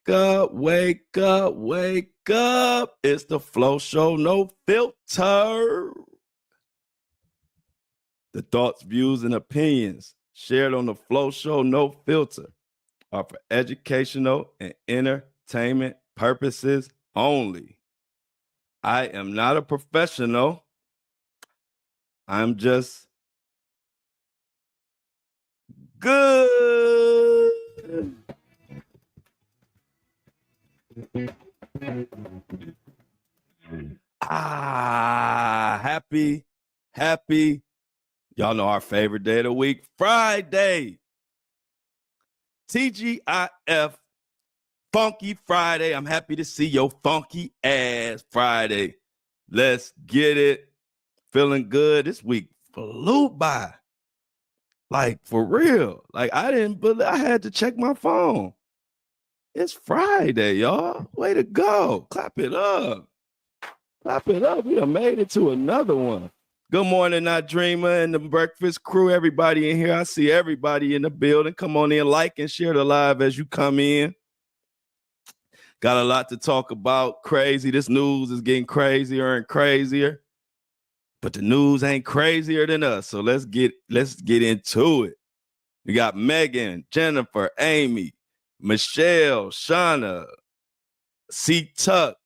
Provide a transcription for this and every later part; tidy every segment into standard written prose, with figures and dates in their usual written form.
up, wake up, wake up. It's the Flow Show, no filter. The thoughts, views, and opinions shared on the Flow Show, no filter, are for educational and entertainment purposes only. I am not a professional. I'm just good. Happy. Y'all know our favorite day of the week, Friday. TGIF, Funky Friday. I'm happy to see your funky ass Friday. Let's get it. Feeling good. This week flew by. Like, for real. Like, I had to check my phone. It's Friday, y'all. Way to go. Clap it up. Clap it up. We done made it to another one. Good morning, Not Dreamer and the breakfast crew. Everybody in here. I see everybody in the building. Come on in, like and share the live as you come in. Got a lot to talk about. Crazy. This news is getting crazier and crazier. But the news ain't crazier than us. So let's get into it. We got Megan, Jennifer, Amy, Michelle, Shauna, C. Tuck,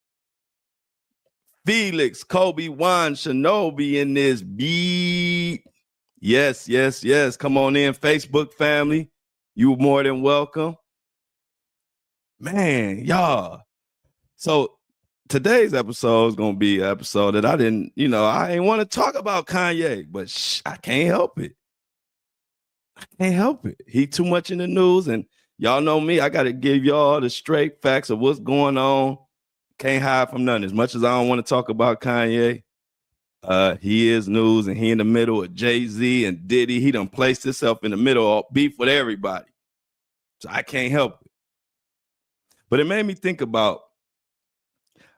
Felix, Kobe, Juan, Shinobi in this beat. Yes. Come on in, Facebook family. You more than welcome. Man, y'all. So today's episode is going to be an episode that I ain't want to talk about kanYE, but I can't help it. He too much in the news, and y'all know me. I got to give y'all the straight facts of what's going on. Can't hide from none. As much as I don't want to talk about kanYE, he is news, and he in the middle of Jay-Z and Diddy. He done placed himself in the middle of beef with everybody. So I can't help it. But it made me think about,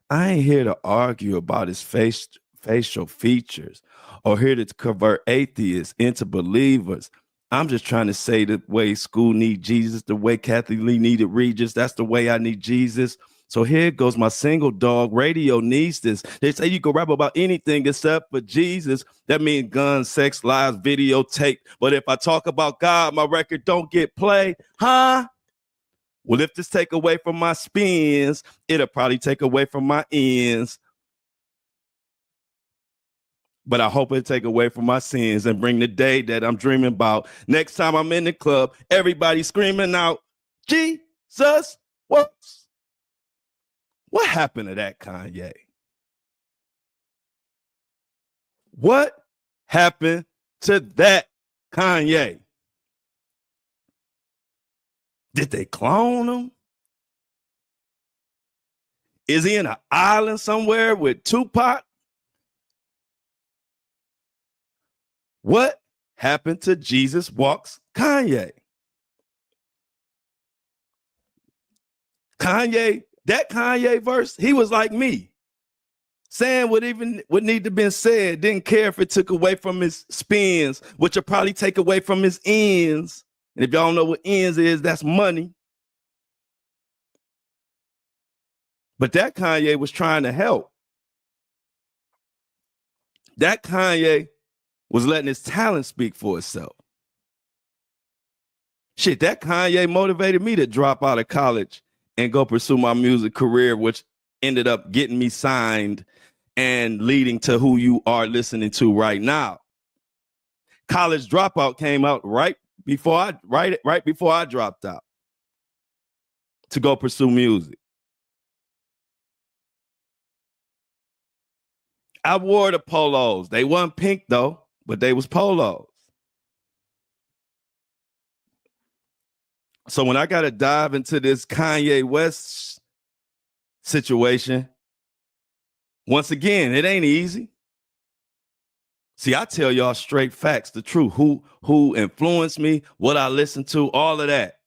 I ain't here to argue about his facial features or here to convert atheists into believers. I'm just trying to say the way school need Jesus, the way Kathy Lee needed Regis, that's the way I need Jesus. So here goes my single dog. Radio needs this. They say you can rap about anything except for Jesus. That means guns, sex, lies, videotape. But if I talk about God, my record don't get played. Huh? Well, if this take away from my spins, it'll probably take away from my ends. But I hope it take away from my sins and bring the day that I'm dreaming about. Next time I'm in the club, everybody screaming out, Jesus, what happened to that kanYE? What happened to that kanYE? Did they clone him? Is he in an island somewhere with Tupac? What happened to Jesus Walks kanYE? That kanYE verse, he was like me. Saying what need to been said, didn't care if it took away from his spins, which will probably take away from his ends. And if y'all don't know what ends is, that's money. But that kanYE was trying to help. That kanYE was letting his talent speak for itself. Shit, that kanYE motivated me to drop out of college and go pursue my music career, which ended up getting me signed and leading to who you are listening to right now. College Dropout came out right before I dropped out to go pursue music. I wore the polos. They weren't pink though, but they was polos. So when I got to dive into this Kanye West situation, once again, it ain't easy. See, I tell y'all straight facts, the truth, who influenced me, what I listened to, all of that.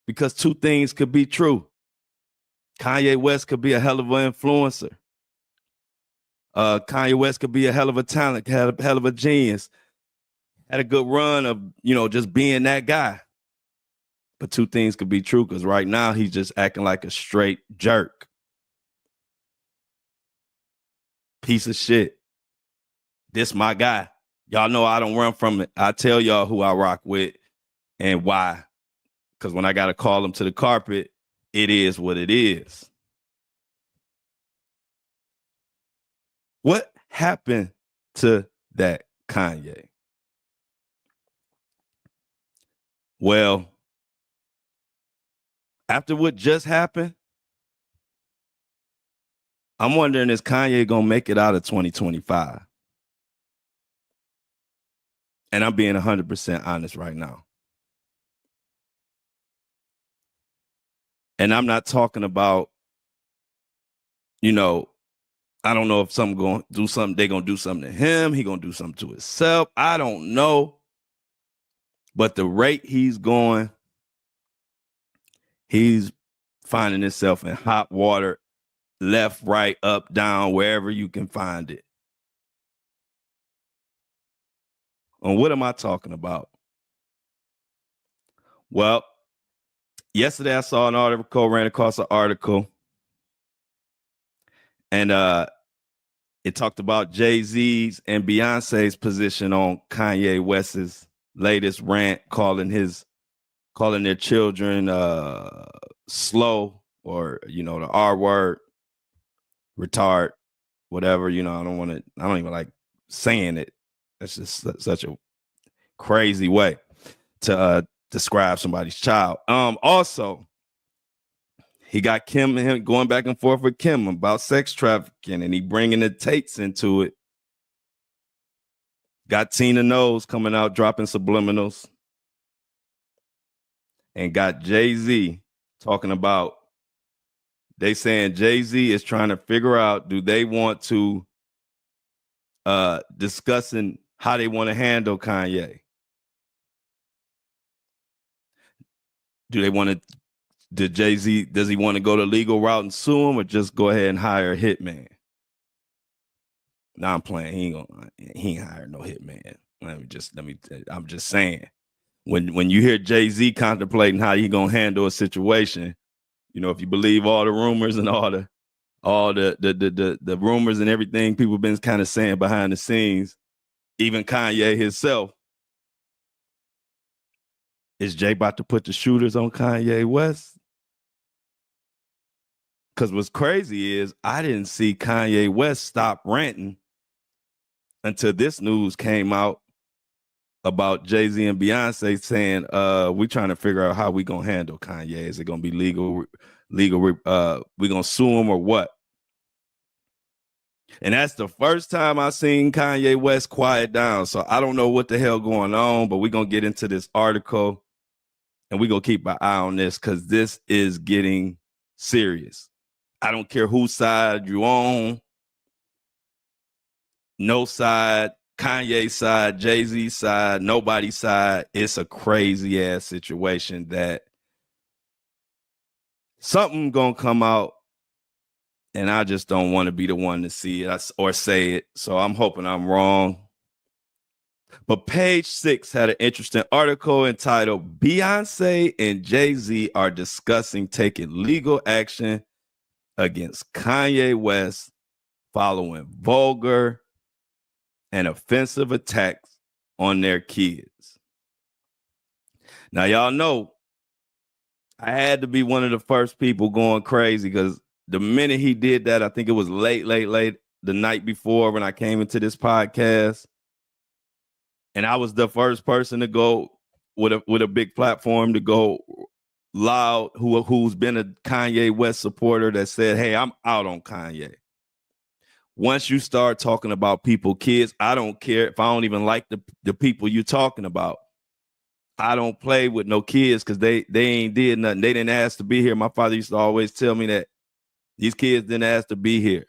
Because two things could be true. Kanye West could be a hell of an influencer. Kanye West could be a hell of a talent, hell of a genius. Had a good run of, just being that guy. But two things could be true, because right now he's just acting like a straight jerk. Piece of shit. This my guy. Y'all know I don't run from it. I tell y'all who I rock with and why. Because when I got to call him to the carpet, it is what it is. What happened to that kanYE? Well, after what just happened, I'm wondering, is kanYE going to make it out of 2025? And I'm being 100% honest right now. And I'm not talking about, I don't know if something going to do something. They're going to do something to him. He going to do something to himself. I don't know. But the rate he's going, he's finding himself in hot water, left, right, up, down, wherever you can find it. And what am I talking about? Well, yesterday I saw an article, ran across an article, and it talked about Jay-Z's and Beyonce's position on Kanye West's latest rant, calling their children slow, or the R word, retard, whatever. I don't even like saying it. That's just such a crazy way to describe somebody's child. Also, he got Kim and him going back and forth with Kim about sex trafficking, and he bringing the Tates into it. Got Tina Knowles coming out dropping subliminals, and got Jay-Z talking about, they saying Jay-Z is trying to figure out, do they want to discussing how they want to handle kanYE? Do they want to, does he want to go the legal route and sue him, or just go ahead and hire a hitman? Nah, I'm playing. He ain't hired no hitman. I'm just saying, when you hear Jay-Z contemplating how he gonna handle a situation, if you believe all the rumors and all the rumors and everything people been kind of saying behind the scenes, even kanYE himself, is Jay about to put the shooters on Kanye West? Because what's crazy is I didn't see Kanye West stop ranting until this news came out about Jay-Z and Beyonce saying, we trying to figure out how we gonna handle kanYE. Is it gonna be legal? We gonna sue him or what? And that's the first time I seen Kanye West quiet down. So I don't know what the hell going on, but we're gonna get into this article and we're gonna keep an eye on this, because this is getting serious. I don't care whose side you on. No side, Kanye side, Jay-Z side, nobody's side. It's a crazy ass situation that something gonna come out, and I just don't want to be the one to see it or say it. So I'm hoping I'm wrong. But Page 6 had an interesting article entitled, Beyonce and Jay-Z are discussing taking legal action against Kanye West following vulgar and offensive attacks on their kids. Now, y'all know I had to be one of the first people going crazy, because the minute he did that, I think it was late the night before when I came into this podcast, and I was the first person to go with a big platform to go loud, who's been a Kanye West supporter, that said, hey, I'm out on Kanye. Once you start talking about kids, I don't care if I don't even like the people you're talking about. I don't play with no kids, because they ain't did nothing. They didn't ask to be here. My father used to always tell me that these kids didn't ask to be here.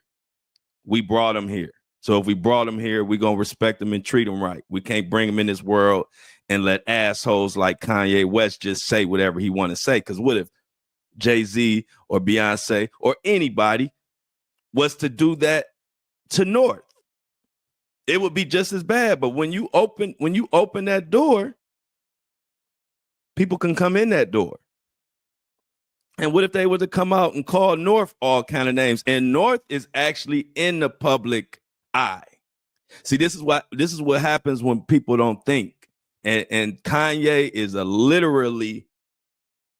We brought them here. So if we brought them here, we're going to respect them and treat them right. We can't bring them in this world and let assholes like Kanye West just say whatever he want to say. Because what if Jay-Z or Beyonce or anybody was to do that to North? It would be just as bad. But when you open that door, people can come in that door. And what if they were to come out and call North all kind of names? And North is actually in the public eye. See, this is what happens when people don't think. And kanYE is literally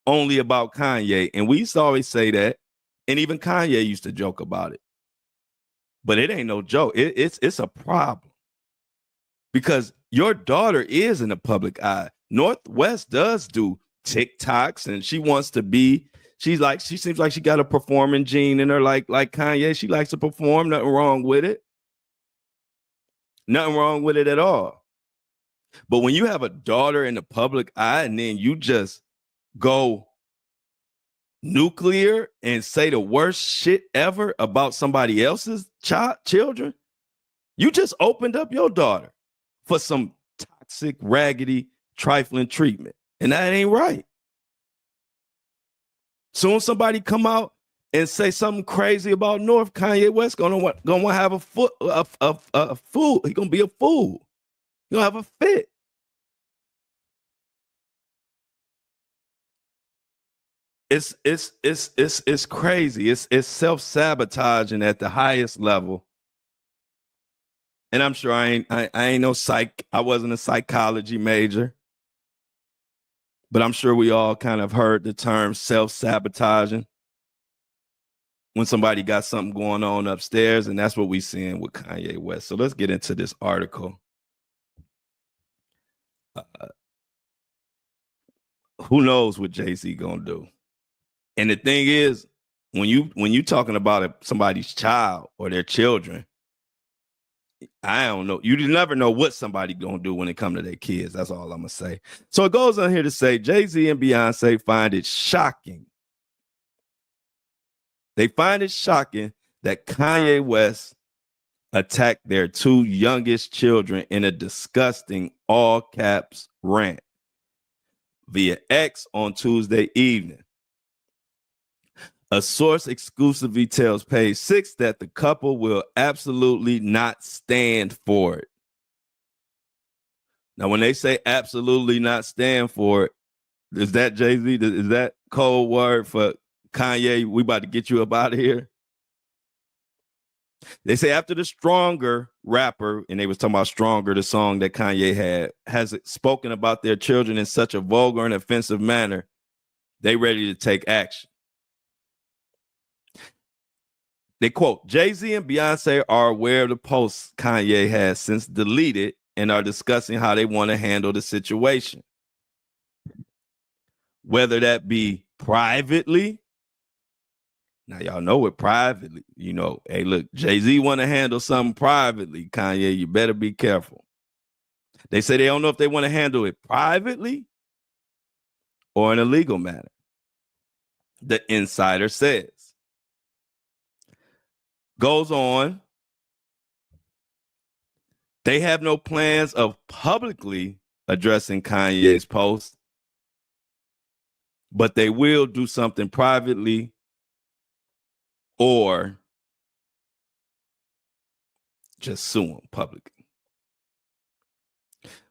only about kanYE. And we used to always say that. And even kanYE used to joke about it. But it ain't no joke. It's a problem. Because your daughter is in the public eye. Northwest does do TikToks, and she wants to be. She seems like she got a performing gene in her, like kanYE. She likes to perform. Nothing wrong with it. Nothing wrong with it at all. But when you have a daughter in the public eye and then you just go nuclear and say the worst shit ever about somebody else's children, you just opened up your daughter for some toxic, raggedy, trifling treatment. And that ain't right. Soon somebody come out and say something crazy about North, kanYE West gonna have a fool. He gonna be a fool. He gonna have a fit. It's crazy. It's self-sabotaging at the highest level. And I'm sure I ain't no psych. I wasn't a psychology major. But I'm sure we all kind of heard the term self-sabotaging when somebody got something going on upstairs, and that's what we seeing with kanYE West. So let's get into this article. Who knows what Jay-Z gonna do? And the thing is, when you talking about somebody's child or their children, I don't know. You never know what somebody gonna do when it come to their kids. That's all I'm gonna say. So it goes on here to say Jay-Z and Beyoncé find it shocking. They find it shocking that kanYE West attacked their two youngest children in a disgusting all caps rant via X on Tuesday evening. A source exclusively tells Page 6 that the couple will absolutely not stand for it. Now, when they say absolutely not stand for it, is that Jay-Z? Is that code word for kanYE? We about to get you up out of here. They say after the Stronger rapper, and they was talking about Stronger, the song that kanYE had, has spoken about their children in such a vulgar and offensive manner, they ready to take action. They quote, Jay-Z and Beyoncé are aware of the posts kanYE has since deleted and are discussing how they want to handle the situation. Whether that be privately. Now, y'all know what privately, hey, look, Jay-Z want to handle something privately. kanYE, you better be careful. They say they don't know if they want to handle it privately or in a legal manner. The insider says. Goes on. They have no plans of publicly addressing kanYE's post, but they will do something privately or just sue him publicly.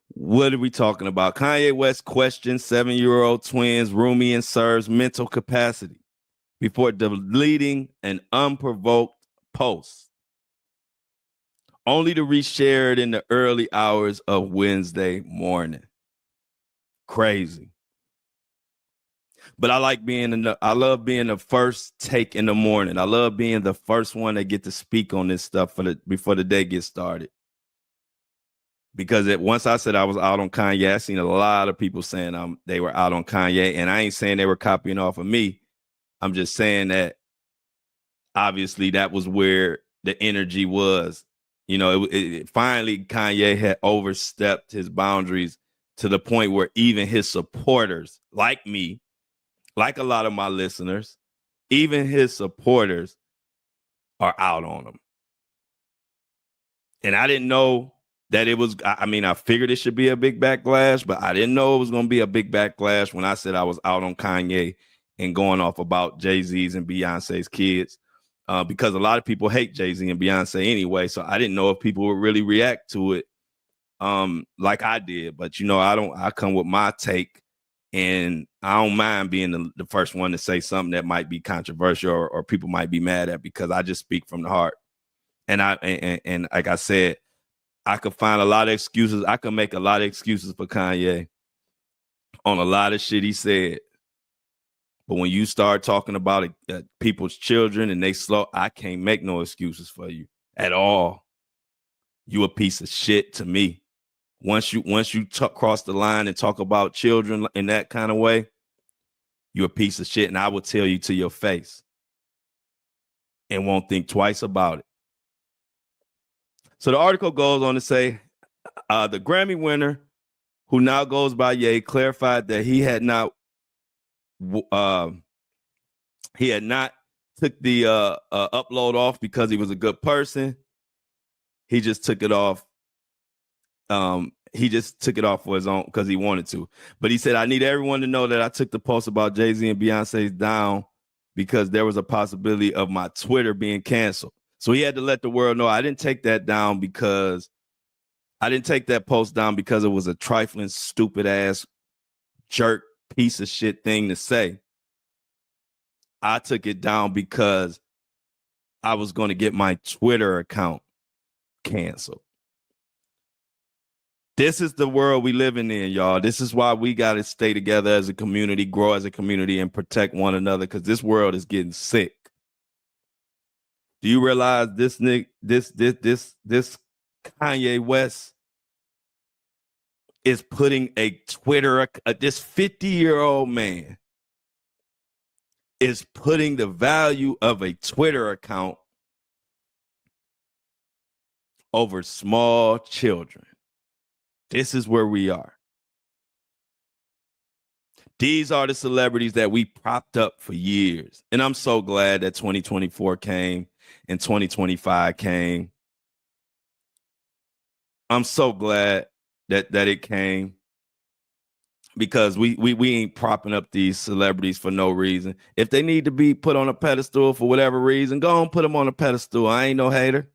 What are we talking about? kanYE West questions 7-year-old twins Rumi and Sir's mental capacity before deleting an unprovoked post, only to reshare it in the early hours of Wednesday morning. Crazy. But I love being the first take in the morning. I love being the first one that get to speak on this stuff before the day gets started. Because once I said I was out on kanYE, I seen a lot of people saying they were out on kanYE, and I ain't saying they were copying off of me. I'm just saying that obviously that was where the energy was. Finally kanYE had overstepped his boundaries to the point where even his supporters, like me, like a lot of my listeners, even his supporters are out on him. And I didn't know that it was, I figured it should be a big backlash, but I didn't know it was going to be a big backlash when I said I was out on kanYE and going off about Jay-Z's and Beyonce's kids. Because a lot of people hate Jay-Z and Beyonce anyway. So I didn't know if people would really react to it like I did. But, I come with my take. And I don't mind being the first one to say something that might be controversial or people might be mad at, because I just speak from the heart. And and like I said, I could find a lot of excuses. I could make a lot of excuses for Kanye on a lot of shit he said. But when you start talking about people's children and they slow, I can't make no excuses for you at all. You a piece of shit to me. Once you cross the line and talk about children in that kind of way, you're a piece of shit, and I will tell you to your face and won't think twice about it. So the article goes on to say, the Grammy winner, who now goes by Ye, clarified that he had not took the upload off because he was a good person. He just took it off. He just took it off for his own because he wanted to. But he said, I need everyone to know that I took the post about Jay-Z and Beyonce's down because there was a possibility of my Twitter being canceled. So he had to let the world know I didn't take that down because I didn't take that post down because it was a trifling, stupid ass jerk piece of shit thing to say. I took it down because I was going to get my Twitter account canceled. This is the world we living in, y'all. This is why we got to stay together as a community, grow as a community, and protect one another, because this world is getting sick. Do you realize this Kanye West is putting a Twitter, this 50-year-old man is putting the value of a Twitter account over small children. This is where we are. These are the celebrities that we propped up for years. And I'm so glad that 2024 came and 2025 came. I'm so glad that it came, because we ain't propping up these celebrities for no reason. If they need to be put on a pedestal for whatever reason, go and put them on a pedestal. I ain't no hater.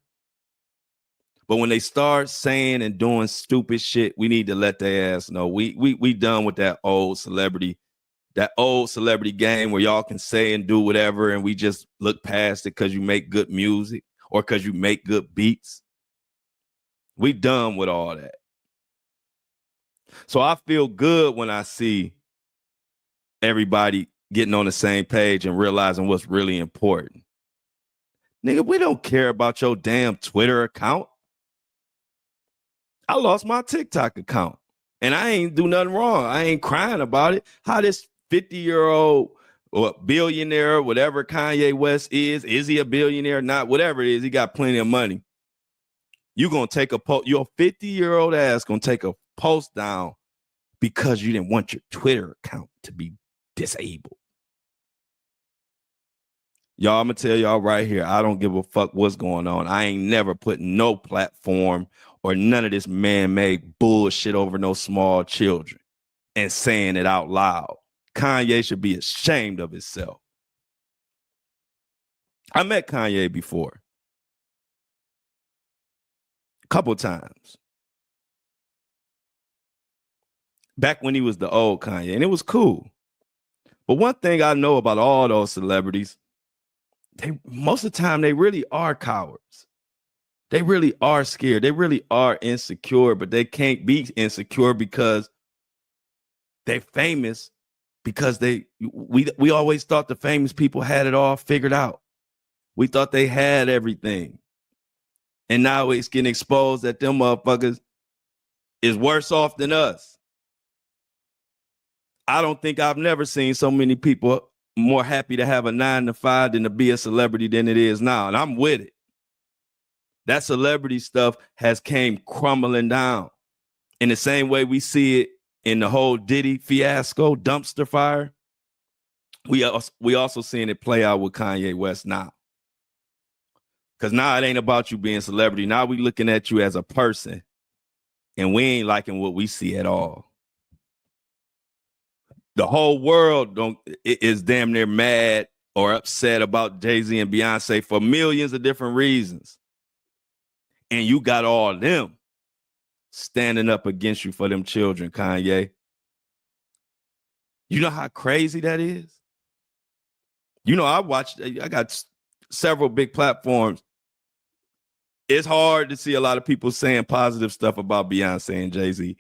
But when they start saying and doing stupid shit, we need to let their ass know. We done with that old celebrity game where y'all can say and do whatever, and we just look past it because you make good music or because you make good beats. We done with all that. So I feel good when I see everybody getting on the same page and realizing what's really important. Nigga, we don't care about your damn Twitter account. I lost my TikTok account and I ain't do nothing wrong. I ain't crying about it. How this 50-year-old or billionaire, whatever Kanye West is he a billionaire? Not, whatever it is, he got plenty of money. You gonna take a post, your 50-year-old ass gonna take a post down because you didn't want your Twitter account to be disabled. Y'all, I'm gonna tell y'all right here, I don't give a fuck what's going on. I ain't never put no platform or none of this man-made bullshit over no small children and saying it out loud. Kanye should be ashamed of himself. I met Kanye before. A couple times. Back when he was the old Kanye, and it was cool. But one thing I know about all those celebrities, most of the time they really are cowards. They really are scared. They really are insecure, but they can't be insecure because they're famous, because we always thought the famous people had it all figured out. We thought they had everything. And now it's getting exposed that them motherfuckers is worse off than us. I don't think I've never seen so many people more happy to have a 9-to-5 than to be a celebrity than it is now. And I'm with it. That celebrity stuff has came crumbling down in the same way we see it in the whole Diddy fiasco, dumpster fire. We also seeing it play out with Kanye West now. Because now it ain't about you being celebrity. Now we looking at you as a person, and we ain't liking what we see at all. The whole world is damn near mad or upset about Jay-Z and Beyonce for millions of different reasons. And you got all of them standing up against you for them children, Kanye. You know how crazy that is? You know, I got several big platforms. It's hard to see a lot of people saying positive stuff about Beyonce and Jay-Z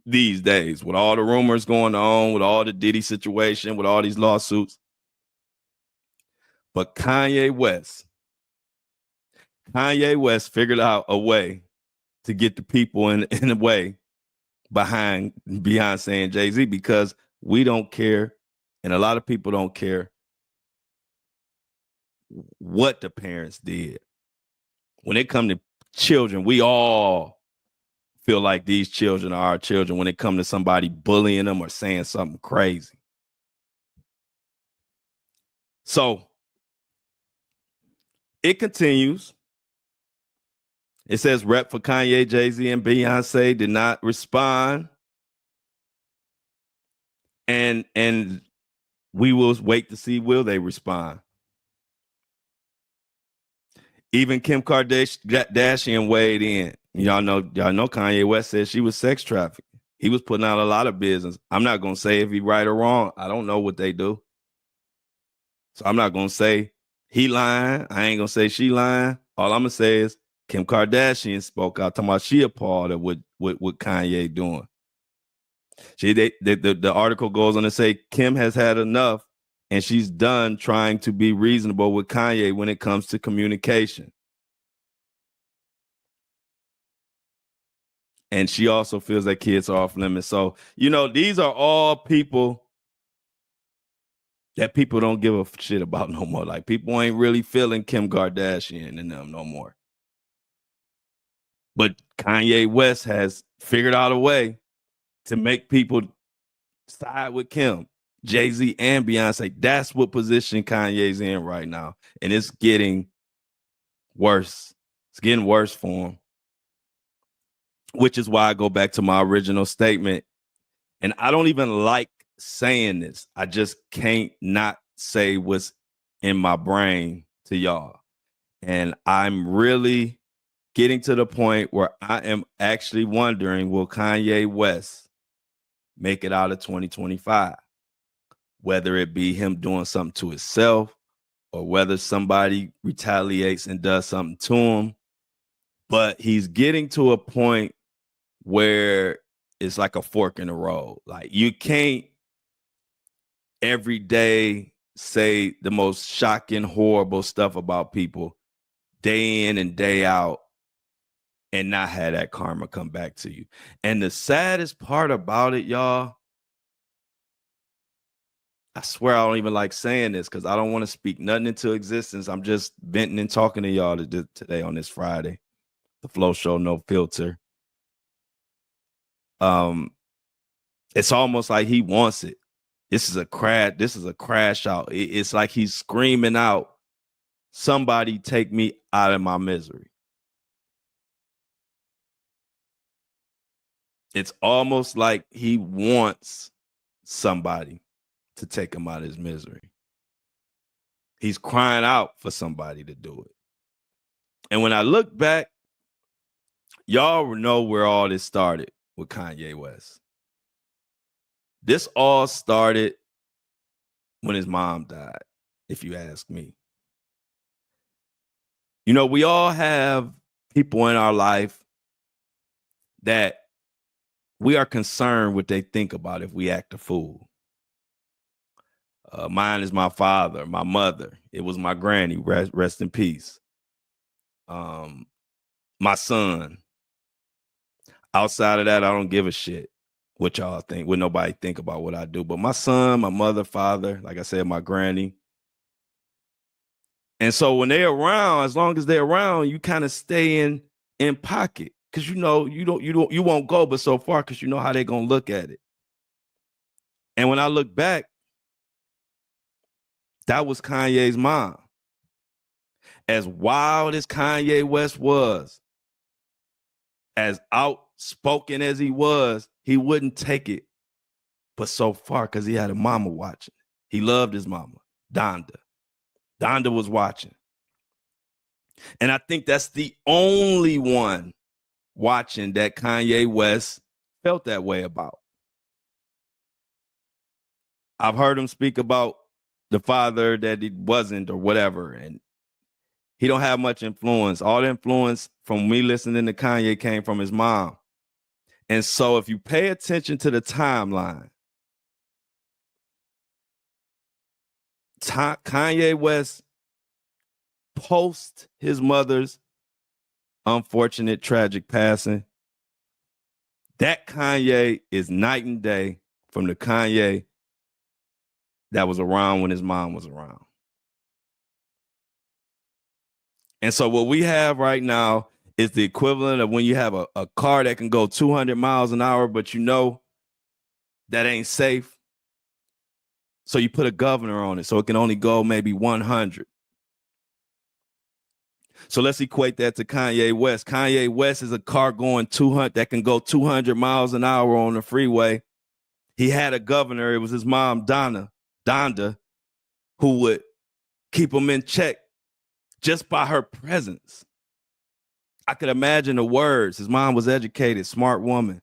these days with all the rumors going on, with all the Diddy situation, with all these lawsuits. But Kanye West figured out a way to get the people in a way behind Beyonce and Jay-Z, because we don't care, and a lot of people don't care what the parents did. When it comes to children, we all feel like these children are our children when it comes to somebody bullying them or saying something crazy. So it continues. It says rep for Kanye, Jay-Z, and Beyonce did not respond. And we will wait to see, will they respond? Even Kim Kardashian weighed in. Y'all know Kanye West said she was sex trafficking. He was putting out a lot of business. I'm not going to say if he's right or wrong. I don't know what they do. So I'm not going to say he lying. I ain't going to say she lying. All I'm going to say is Kim Kardashian spoke out talking about she appalled at what Kanye doing. The article goes on to say Kim has had enough and she's done trying to be reasonable with Kanye when it comes to communication. And she also feels that kids are off limits. So, these are all people that people don't give a shit about no more. Like, people ain't really feeling Kim Kardashian and them no more. But Kanye West has figured out a way to make people side with Kim, Jay-Z, and Beyonce. That's what position Kanye's in right now. And it's getting worse. It's getting worse for him. Which is why I go back to my original statement. And I don't even like saying this. I just can't not say what's in my brain to y'all. And I'm really getting to the point where I am actually wondering, will Kanye West make it out of 2025? Whether it be him doing something to himself or whether somebody retaliates and does something to him. But he's getting to a point where it's like a fork in the road. Like, you can't every day say the most shocking, horrible stuff about people day in and day out and not have that karma come back to you. And the saddest part about it, y'all, I swear I don't even like saying this because I don't want to speak nothing into existence. I'm just venting and talking to y'all today on this Friday. The Flow Show, no filter. It's almost like he wants it. This is a crash out. It's like he's screaming out, somebody take me out of my misery. It's almost like he wants somebody to take him out of his misery. He's crying out for somebody to do it. And when I look back, y'all know where all this started with Kanye West. This all started when his mom died, if you ask me. We all have people in our life that we are concerned what they think about if we act a fool. Mine is my father, my mother. It was my granny, rest in peace. My son. Outside of that, I don't give a shit what y'all think, what nobody think about what I do. But my son, my mother, father, like I said, my granny. And so when they're around, as long as they're around, you kind of stay in pocket. Because you won't go but so far because you know how they're gonna look at it. And when I look back, that was Kanye's mom. As wild as Kanye West was, as outspoken as he was, he wouldn't take it but so far because he had a mama watching. He loved his mama, Donda. Donda was watching. And I think that's the only one watching that Kanye West felt that way about. I've heard him speak about the father that he wasn't or whatever, and he don't have much influence. All the influence from me listening to Kanye came from his mom. And so if you pay attention to the timeline, Kanye West post his mother's unfortunate tragic passing, that Kanye is night and day from the Kanye that was around when his mom was around. And so what we have right now is the equivalent of when you have a car that can go 200 miles an hour, but you know that ain't safe. So you put a governor on it so it can only go maybe 100. So let's equate that to Kanye West. Kanye West is a car going 200 that can go 200 miles an hour on the freeway. He had a governor. It was his mom, Donda, who would keep him in check just by her presence. I could imagine the words. His mom was educated, smart woman,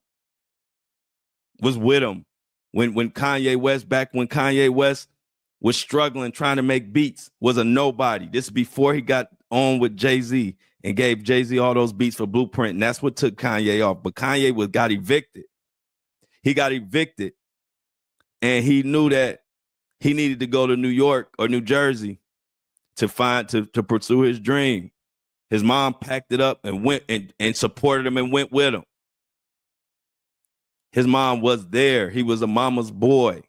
was with him when Kanye West was struggling, trying to make beats, was a nobody. This is before he got on with Jay-Z and gave Jay-Z all those beats for Blueprint. And that's what took Kanye off. But Kanye got evicted. He got evicted. And he knew that he needed to go to New York or New Jersey to pursue his dream. His mom packed it up and went and supported him and went with him. His mom was there. He was a mama's boy.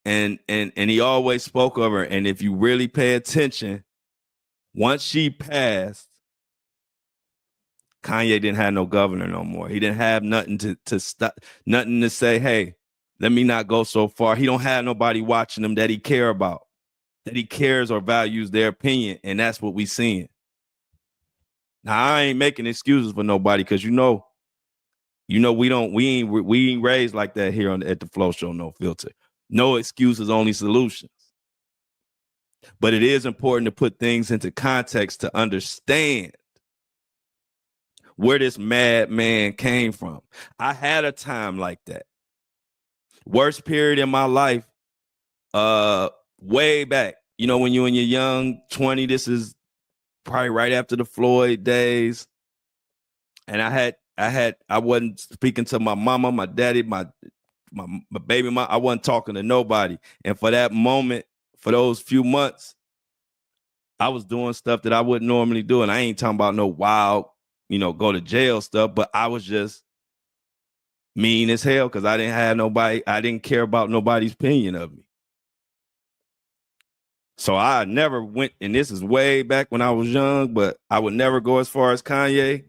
And he always spoke of her. And if you really pay attention, once she passed, Kanye didn't have no governor no more. He didn't have nothing to stop, nothing to say, hey, let me not go so far. He don't have nobody watching him that he care about, that he cares or values their opinion. And that's what we seeing. Now, I ain't making excuses for nobody because you know we ain't raised like that here at the Flow Show, No Filter. No excuses, only solutions. But it is important to put things into context to understand where this madman came from. I had a time like that. Worst period in my life, way back. You know, when you're in your young 20, this is probably right after the Floyd days. And I wasn't speaking to my mama, my daddy, my baby mom. I wasn't talking to nobody. And for that moment, for those few months, I was doing stuff that I wouldn't normally do. And I ain't talking about no wild, go to jail stuff, but I was just mean as hell because I didn't have nobody. I didn't care about nobody's opinion of me. So I never went, and this is way back when I was young, but I would never go as far as Kanye.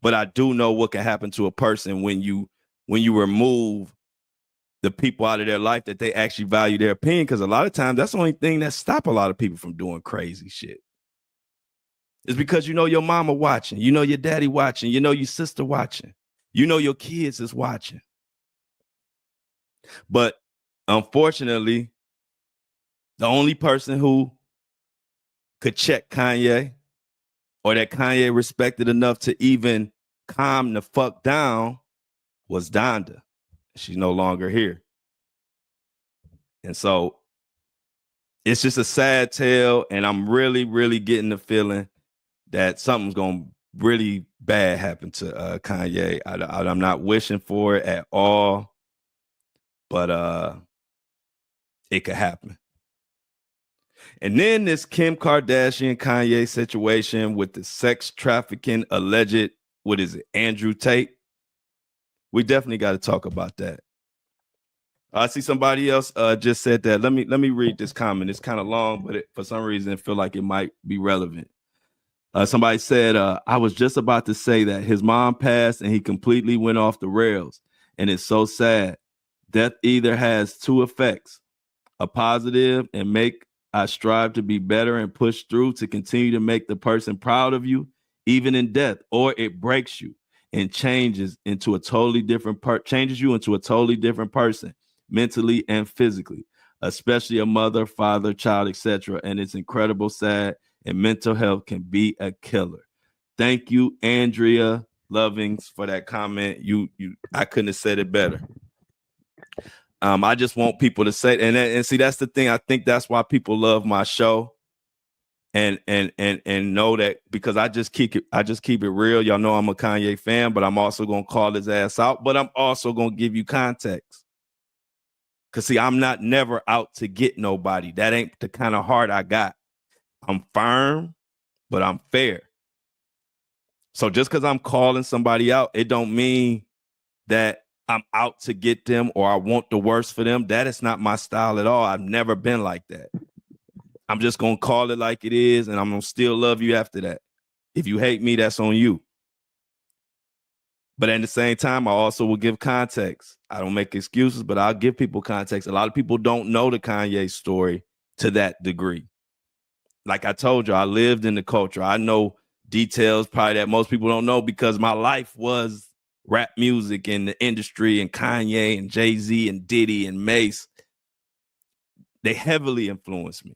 But I do know what can happen to a person when you remove the people out of their life that they actually value their opinion. Because a lot of times that's the only thing that stop a lot of people from doing crazy shit. It's because your mama watching, your daddy watching, your sister watching, your kids is watching. But unfortunately, the only person who could check Kanye or that Kanye respected enough to even calm the fuck down was Donda. She's no longer here. And so it's just a sad tale. And I'm really, really getting the feeling that something's going to really bad happen to Kanye. I'm not wishing for it at all, but it could happen. And then this Kim Kardashian Kanye situation with the sex trafficking alleged, what is it, Andrew Tate? We definitely got to talk about that. I see somebody else just said that. Let me read this comment. It's kind of long, but for some reason, I feel like it might be relevant. Somebody said, I was just about to say that his mom passed and he completely went off the rails. And it's so sad. Death either has two effects, a positive and make I strive to be better and push through to continue to make the person proud of you, even in death, or it breaks you and changes you into a totally different person, mentally and physically, especially a mother, father, child, etc. And it's incredible, sad, and mental health can be a killer. Thank you, Andrea Lovings, for that comment. I couldn't have said it better. I just want people to say, and see, that's the thing. I think that's why people love my show, and know that, because I just keep it real. Y'all know I'm a Kanye fan, but I'm also gonna call his ass out. But I'm also gonna give you context, cause see, I'm not never out to get nobody. That ain't the kind of heart I got. I'm firm, but I'm fair. So just because I'm calling somebody out, it don't mean that I'm out to get them or I want the worst for them. That is not my style at all. I've never been like that. I'm just going to call it like it is, and I'm going to still love you after that. If you hate me, that's on you. But at the same time, I also will give context. I don't make excuses, but I'll give people context. A lot of people don't know the Kanye story to that degree. Like I told you, I lived in the culture. I know details probably that most people don't know, because my life was rap music and the industry, and Kanye and Jay-Z and Diddy and Mace. They heavily influenced me.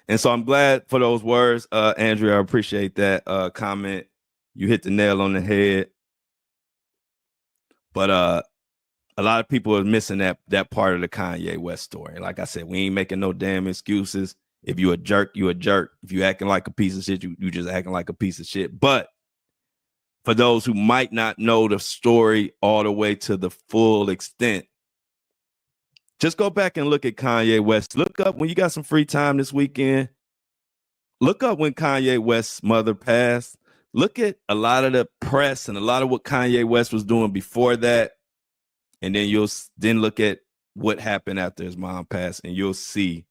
And so I'm glad for those words, Andrea. I appreciate that comment. You hit the nail on the head. But a lot of people are missing that part of the Kanye West story. Like I said, we ain't making no damn excuses. If you a jerk, you a jerk. If you acting like a piece of shit, you just acting like a piece of shit. But for those who might not know the story all the way to the full extent, just go back and look at Kanye West. Look up, when you got some free time this weekend, look up when Kanye West's mother passed. Look at a lot of the press and a lot of what Kanye West was doing before that. And then you'll then look at what happened after his mom passed, and you'll see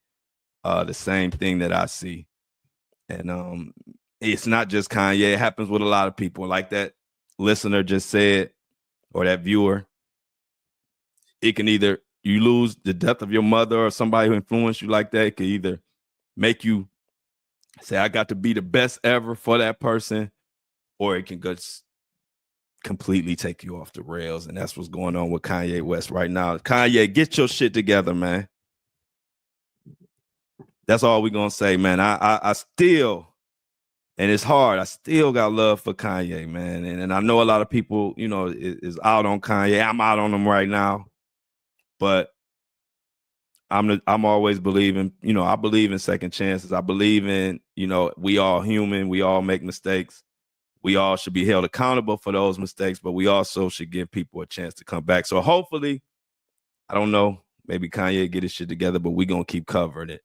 the same thing that I see. And it's not just Kanye. It happens with a lot of people. Like that listener just said, or that viewer, it can either, you lose the death of your mother or somebody who influenced you like that. It could either make you say, I got to be the best ever for that person, or it can just completely take you off the rails. And that's what's going on with Kanye West right now. Kanye, get your shit together, man. That's all we're gonna say, man. I still, and it's hard, I still got love for Kanye, man. And I know a lot of people, you know, is out on Kanye. I'm out on him right now. But I'm always believing, you know, I believe in second chances. I believe in, you know, we all human, we all make mistakes. We all should be held accountable for those mistakes, but we also should give people a chance to come back. So hopefully, I don't know, maybe Kanye get his shit together, but we're gonna keep covering it.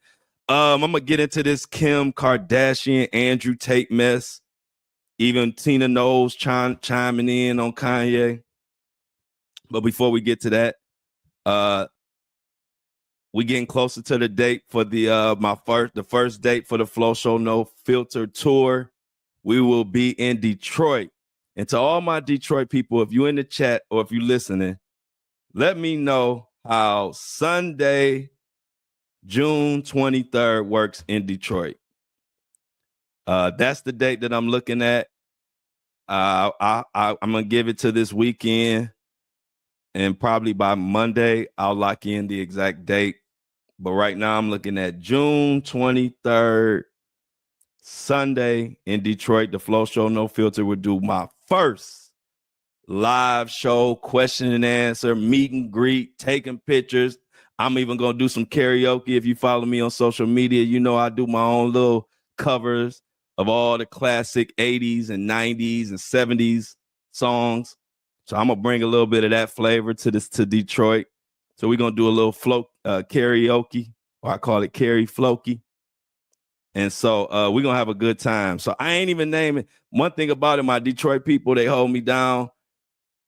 I'm gonna get into this Kim Kardashian, Andrew Tate mess. Even Tina Knowles chiming in on Kanye. But before we get to that, we getting closer to the date for the first date for the Flow Show No Filter tour. We will be in Detroit. And to all my Detroit people, if you're in the chat or if you're listening, let me know how Sunday, June 23rd works in Detroit. That's the date that I'm looking at. I'm going to give it to this weekend. And probably by Monday, I'll lock in the exact date. But right now, I'm looking at June 23rd, Sunday in Detroit. The Flow Show No Filter will do my first live show, question and answer, meet and greet, taking pictures. I'm even going to do some karaoke. If you follow me on social media, you know I do my own little covers of all the classic 80s and 90s and 70s songs. So I'm going to bring a little bit of that flavor to Detroit. So we're going to do a little karaoke, or I call it Carrie Floki. And so we're going to have a good time. So I ain't even naming. One thing about it, my Detroit people, they hold me down.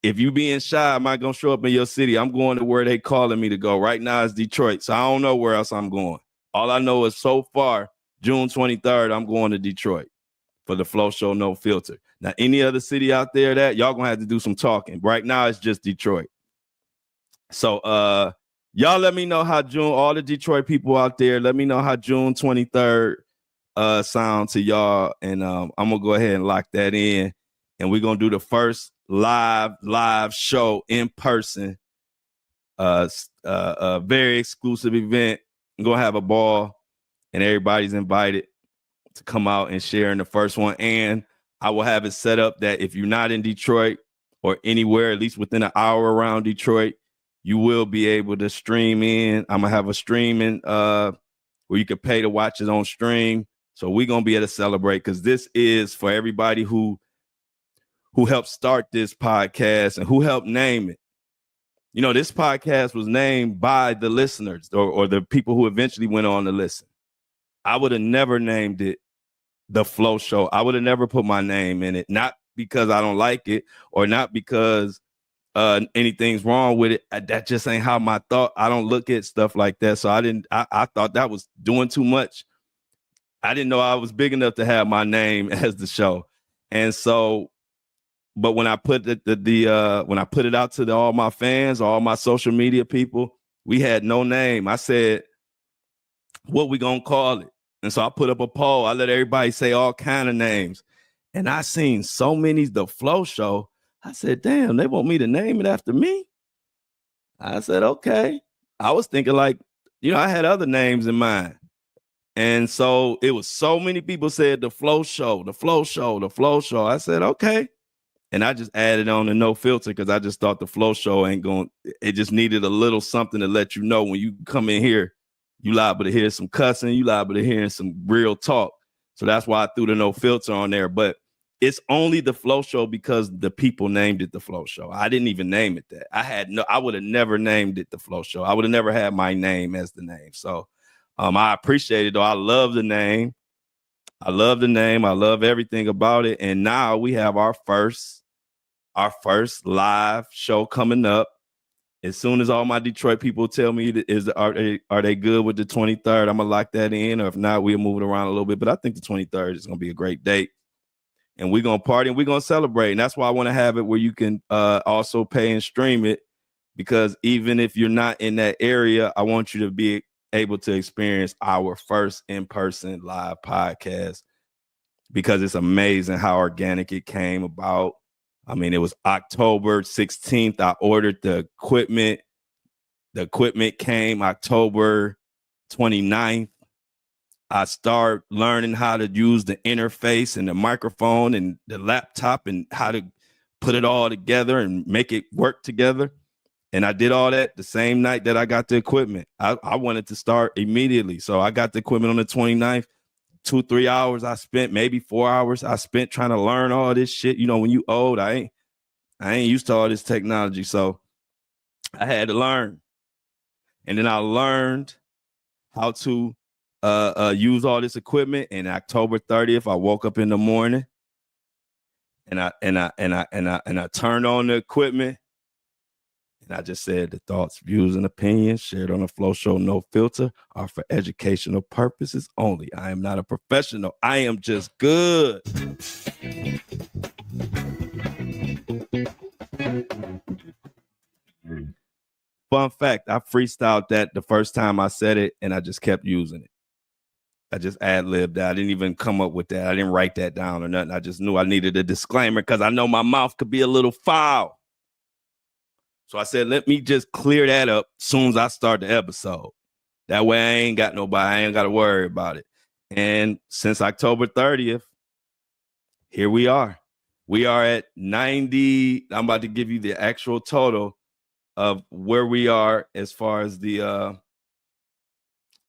If you being shy, I'm not going to show up in your city. I'm going to where they calling me to go. Right now it's Detroit. So I don't know where else I'm going. All I know is so far, June 23rd, I'm going to Detroit for the Flow Show No Filter. Now, any other city out there that y'all going to have to do some talking. Right now it's just Detroit. So y'all let me know how all the Detroit people out there, let me know how June 23rd sound to y'all. And I'm going to go ahead and lock that in. And we're going to do the first live show in person. A very exclusive event. I'm going to have a ball, and everybody's invited to come out and share in the first one. And I will have it set up that if you're not in Detroit or anywhere, at least within an hour around Detroit, you will be able to stream in. I'm gonna have a streaming where you can pay to watch it on stream. So we're gonna be able to celebrate because this is for everybody who helped start this podcast and who helped name it. You know, this podcast was named by the listeners or the people who eventually went on to listen. I would have never named it The Flow Show. I would have never put my name in it, not because I don't like it or not because anything's wrong with it. That just ain't how my thought. I don't look at stuff like that. So I thought that was doing too much. I didn't know I was big enough to have my name as the show. And so, but when I put when I put it out to all my fans, all my social media people, we had no name. I said, what we gonna call it? And so I put up a poll. I let everybody say all kind of names. And I seen so many The Flow Show. I said, damn, they want me to name it after me? I said, okay. I was thinking like, I had other names in mind. And so it was so many people said The Flow Show, The Flow Show, The Flow Show. I said, okay. And I just added on the no filter because I just thought The Flow Show it just needed a little something to let you know when you come in here, you liable to hear some cussing, you liable to hear some real talk. So that's why I threw the no filter on there. But it's only The Flow Show because the people named it The Flow Show. I didn't even name it that. I would have never named it The Flow Show. I would have never had my name as the name. So I appreciate it though. I love the name. I love everything about it. And now we have our first live show coming up. As soon as all my Detroit people tell me are they good with the 23rd, I'm gonna lock that in. Or if not, we'll move it around a little bit. But I think the 23rd is gonna be a great date. And we're gonna party and we're gonna celebrate. And that's why I want to have it where you can also pay and stream it. Because even if you're not in that area, I want you to be able to experience our first in-person live podcast. Because it's amazing how organic it came about. I mean, it was October 16th. I ordered the equipment. The equipment came October 29th. I started learning how to use the interface and the microphone and the laptop and how to put it all together and make it work together. And I did all that the same night that I got the equipment. I wanted to start immediately. So I got the equipment on the 29th. 2-3 hours I spent, maybe 4 hours I spent trying to learn all this shit. When you old, I ain't used to all this technology. So I had to learn. And then I learned how to use all this equipment. And October 30th, I woke up in the morning and I turned on the equipment. And I just said the thoughts, views, and opinions shared on the Flow Show No Filter are for educational purposes only. I am not a professional. I am just good. Fun fact, I freestyled that the first time I said it, and I just kept using it. I just ad-libbed that. I didn't even come up with that. I didn't write that down or nothing. I just knew I needed a disclaimer because I know my mouth could be a little foul. So I said, let me just clear that up as soon as I start the episode. That way I ain't got nobody. I ain't got to worry about it. And since October 30th, here we are. We are at 90. I'm about to give you the actual total of where we are as far as the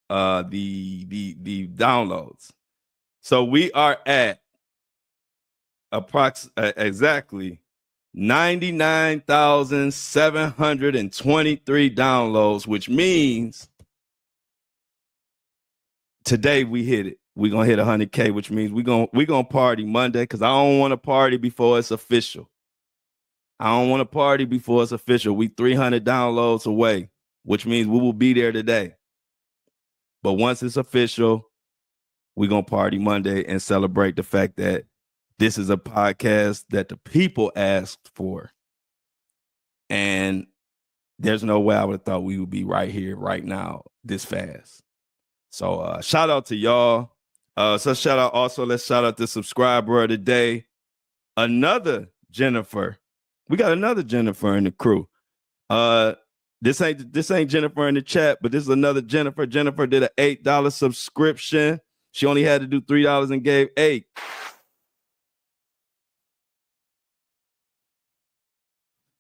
downloads. So we are at exactly 99,723 downloads, which means today we hit it. We're going to hit 100K, which means we're gonna party Monday because I don't want to party before it's official. I don't want to party before it's official. We 300 downloads away, which means we will be there today. But once it's official, we're going to party Monday and celebrate the fact that this is a podcast that the people asked for. And there's no way I would have thought we would be right here, right now, this fast. So shout out to y'all. Let's shout out the subscriber of the day. Another Jennifer. We got another Jennifer in the crew. This ain't Jennifer in the chat, but this is another Jennifer. Jennifer did an $8 subscription. She only had to do $3 and gave $8.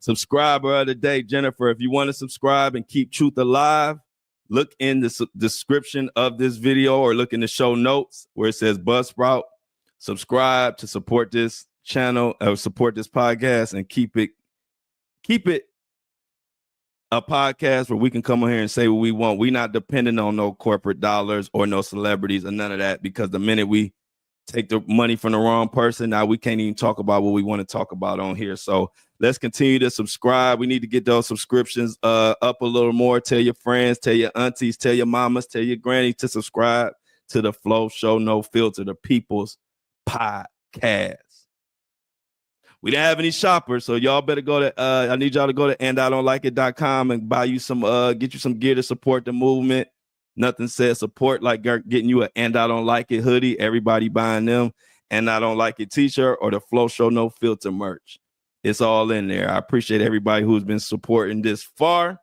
Subscriber of the day, Jennifer. If you want to subscribe and keep truth alive, look in the description of this video or look in the show notes where it says Buzzsprout. Subscribe to support this channel or support this podcast and keep it a podcast where we can come on here and say what we want. We're not dependent on no corporate dollars or no celebrities or none of that, because the minute we take the money from the wrong person, now we can't even talk about what we want to talk about on here. So let's continue to subscribe. We need to get those subscriptions up a little more. Tell your friends, tell your aunties, tell your mamas, tell your granny to subscribe to the Flow Show No Filter, the People's Podcast. We didn't have any shoppers, so y'all better go to I need y'all to go to andidon'tlikeit.com and buy you some get you some gear to support the movement. Nothing says support like getting you an And I Don't Like It hoodie. Everybody buying them. And I Don't Like It t-shirt or the Flow Show No Filter merch. It's all in there. I appreciate everybody who's been supporting this far.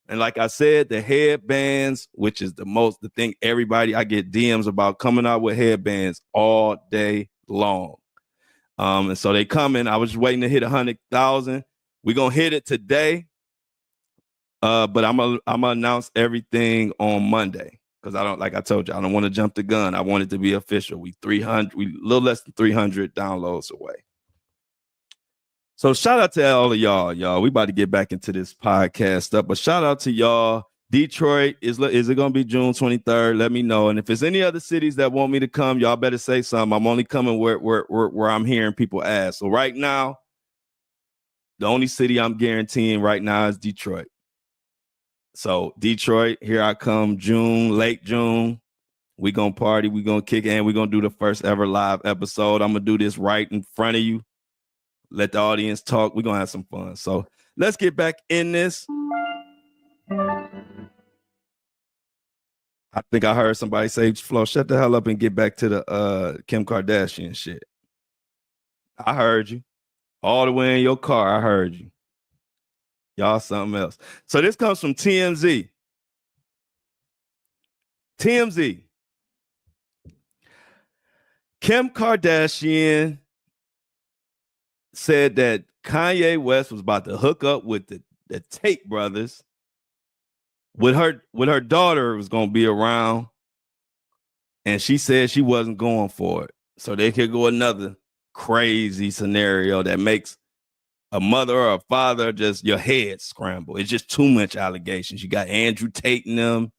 And like I said, the headbands, which is the thing everybody, I get DMs about coming out with headbands all day long. And so they coming. I was just waiting to hit 100,000. We're gonna hit it today. But I'm gonna announce everything on Monday, because I don't, like I told you, I don't want to jump the gun. I want it to be official. We a little less than 300 downloads away. So shout out to all of y'all. We about to get back into this podcast stuff, but shout out to y'all. Detroit, is it gonna be June 23rd? Let me know. And if there's any other cities that want me to come, y'all better say something. I'm only coming where I'm hearing people ask. So right now, the only city I'm guaranteeing right now is Detroit. So Detroit, here I come, late June. We gonna party, we gonna kick in, we gonna do the first ever live episode. I'm gonna do this right in front of you. Let the audience talk. We're gonna have some fun. So let's get back in this. I think I heard somebody say, Flo, shut the hell up and get back to the Kim Kardashian shit. I heard you. All the way in your car, I heard you. Y'all something else. So this comes from TMZ. TMZ. Kim Kardashian said that Kanye West was about to hook up with the Tate brothers. With her daughter was going to be around, and she said she wasn't going for it. So they could go another crazy scenario that makes a mother or a father just your head scramble. It's just too much allegations. You got Andrew Tate and them.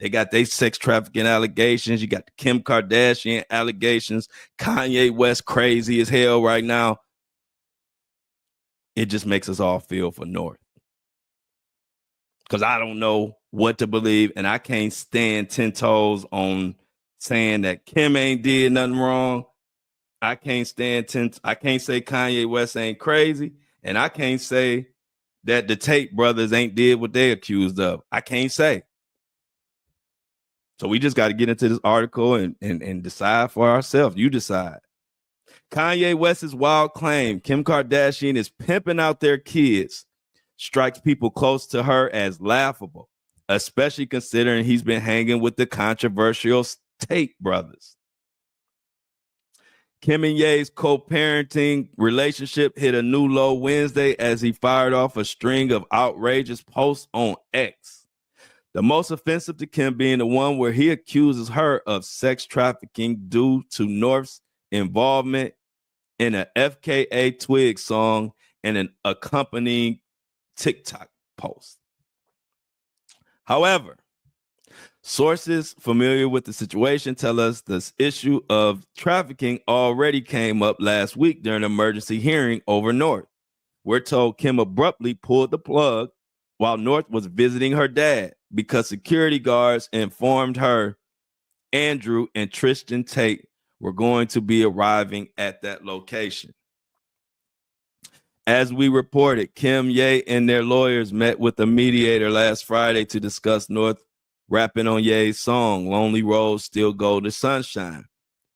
They got their sex trafficking allegations. You got the Kim Kardashian allegations. Kanye West crazy as hell right now. It just makes us all feel for North. Because I don't know what to believe, and I can't stand 10 toes on saying that Kim ain't did nothing wrong. I can't say Kanye West ain't crazy, and I can't say that the Tate brothers ain't did what they accused of. I can't say. So we just got to get into this article and decide for ourselves. You decide. Kanye West's wild claim Kim Kardashian is pimping out their kids strikes people close to her as laughable, especially considering he's been hanging with the controversial Tate brothers. Kim and Ye's co-parenting relationship hit a new low Wednesday as he fired off a string of outrageous posts on X. The most offensive to Kim being the one where he accuses her of sex trafficking due to North's involvement in an FKA Twigs song and an accompanying TikTok post. However, sources familiar with the situation tell us this issue of trafficking already came up last week during an emergency hearing over North. We're told Kim abruptly pulled the plug while North was visiting her dad because security guards informed her Andrew and Tristan Tate were going to be arriving at that location. As we reported, kanYE and their lawyers met with a mediator last Friday to discuss North rapping on Ye's song, Lonely Roads Still Go to Sunshine,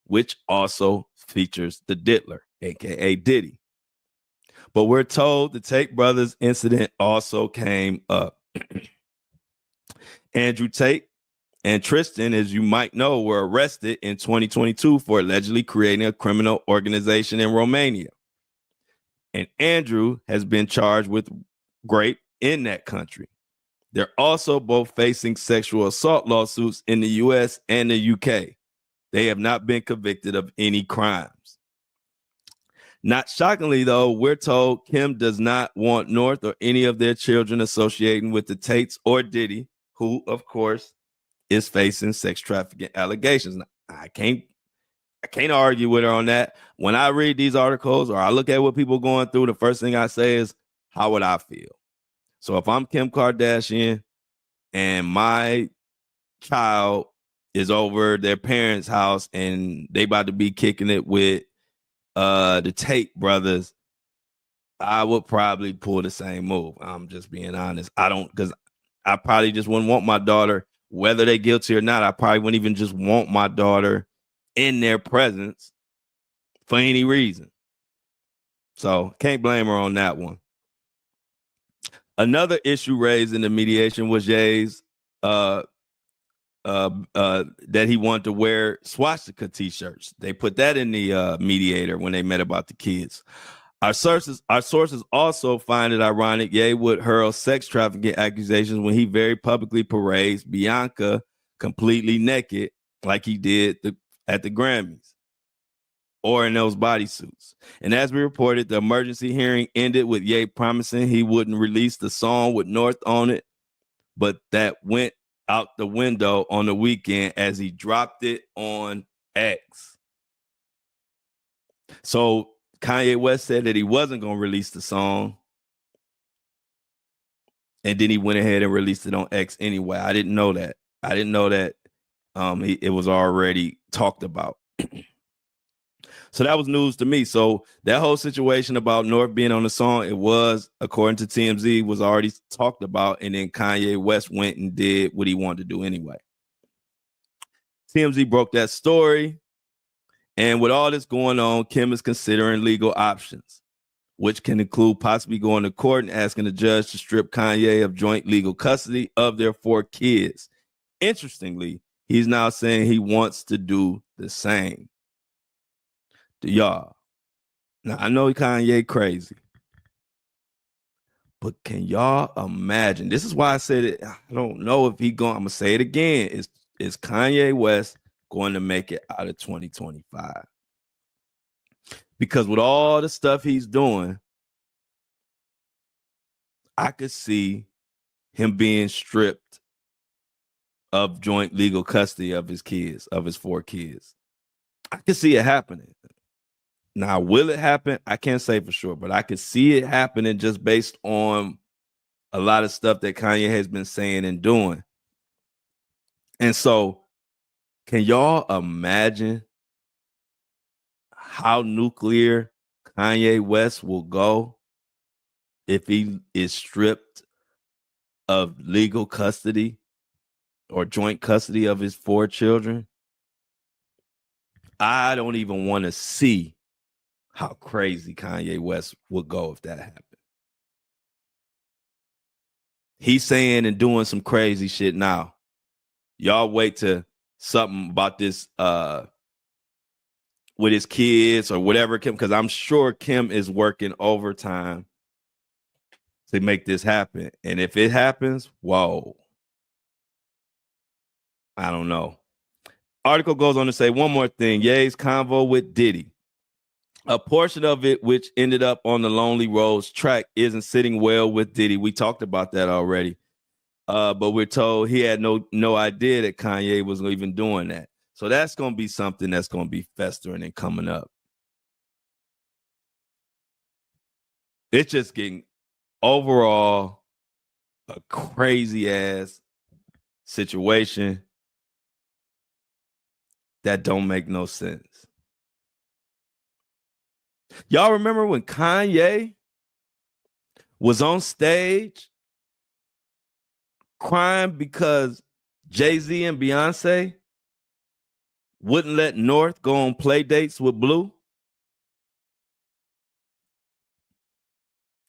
which also features the Diddler, a.k.a. Diddy. But we're told the Tate brothers incident also came up. Andrew Tate and Tristan, as you might know, were arrested in 2022 for allegedly creating a criminal organization in Romania. and Andrew has been charged with rape in that country. They're also both facing sexual assault lawsuits in the US and the UK. They have not been convicted of any crimes. Not shockingly, though, we're told Kim does not want North or any of their children associating with the Tates or Diddy, who, of course, is facing sex trafficking allegations. Now, I can't argue with her on that. When I read these articles or I look at what people are going through, the first thing I say is, how would I feel? So if I'm Kim Kardashian and my child is over their parents' house and they about to be kicking it with the Tate brothers, I would probably pull the same move. I'm just being honest. Because I probably just wouldn't want my daughter, whether they're guilty or not, I probably wouldn't even just want my daughter in their presence for any reason. So can't blame her on that one. Another issue raised in the mediation was Ye's that he wanted to wear swastika t-shirts. They put that in the mediator when they met about the kids. Our sources also find it ironic Ye would hurl sex trafficking accusations when he very publicly parades Bianca completely naked like he did at the Grammys or in those bodysuits. And as we reported, the emergency hearing ended with Ye promising he wouldn't release the song with North on it, but that went out the window on the weekend as he dropped it on X. So Kanye West said that he wasn't going to release the song, and then he went ahead and released it on X anyway. I didn't know that. It was already talked about. So that was news to me. So that whole situation about North being on the song, it was, according to TMZ, was already talked about, and then Kanye West went and did what he wanted to do anyway. TMZ broke that story, and with all this going on, Kim is considering legal options, which can include possibly going to court and asking the judge to strip Kanye of joint legal custody of their 4 kids. Interestingly, he's now saying he wants to do the same. Y'all, now I know Kanye crazy, but can y'all imagine? This is why I said it. I don't know if he going. I'm gonna say it again. Is Kanye West going to make it out of 2025? Because with all the stuff he's doing, I could see him being stripped of joint legal custody of his kids, of his 4 kids. I could see it happening. Now, will it happen? I can't say for sure, but I could see it happening just based on a lot of stuff that Kanye has been saying and doing. And so, can y'all imagine how nuclear Kanye West will go if he is stripped of legal custody or joint custody of his 4 children? I don't even want to see how crazy Kanye West would go if that happened. He's saying and doing some crazy shit now. Y'all wait to something about this with his kids or whatever, Kim, because I'm sure Kim is working overtime to make this happen. And if it happens, whoa. I don't know. Article goes on to say one more thing. Ye's convo with Diddy. A portion of it, which ended up on the Lonely Roads track, isn't sitting well with Diddy. We talked about that already. But we're told he had no idea that Kanye was even doing that. So that's going to be something that's going to be festering and coming up. It's just getting overall a crazy ass situation that don't make no sense. Y'all remember when Kanye was on stage crying because Jay-Z and Beyoncé wouldn't let North go on play dates with Blue?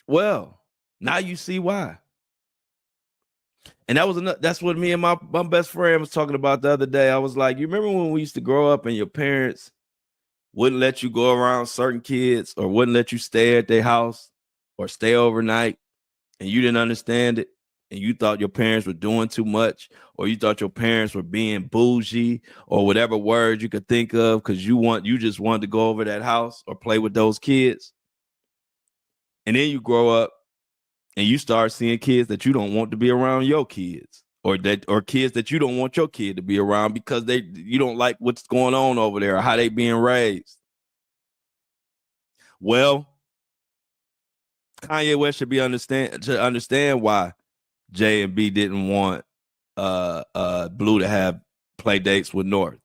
Well, now you see why. And that's what me and my best friend was talking about the other day. I was like, you remember when we used to grow up and your parents wouldn't let you go around certain kids or wouldn't let you stay at their house or stay overnight, and you didn't understand it, and you thought your parents were doing too much, or you thought your parents were being bougie, or whatever word you could think of, because you just wanted to go over that house or play with those kids. And then you grow up and you start seeing kids that you don't want to be around your kids, or kids that you don't want your kid to be around because you don't like what's going on over there or how they being raised. Well, Kanye West should understand why J and B didn't want Blue to have play dates with North.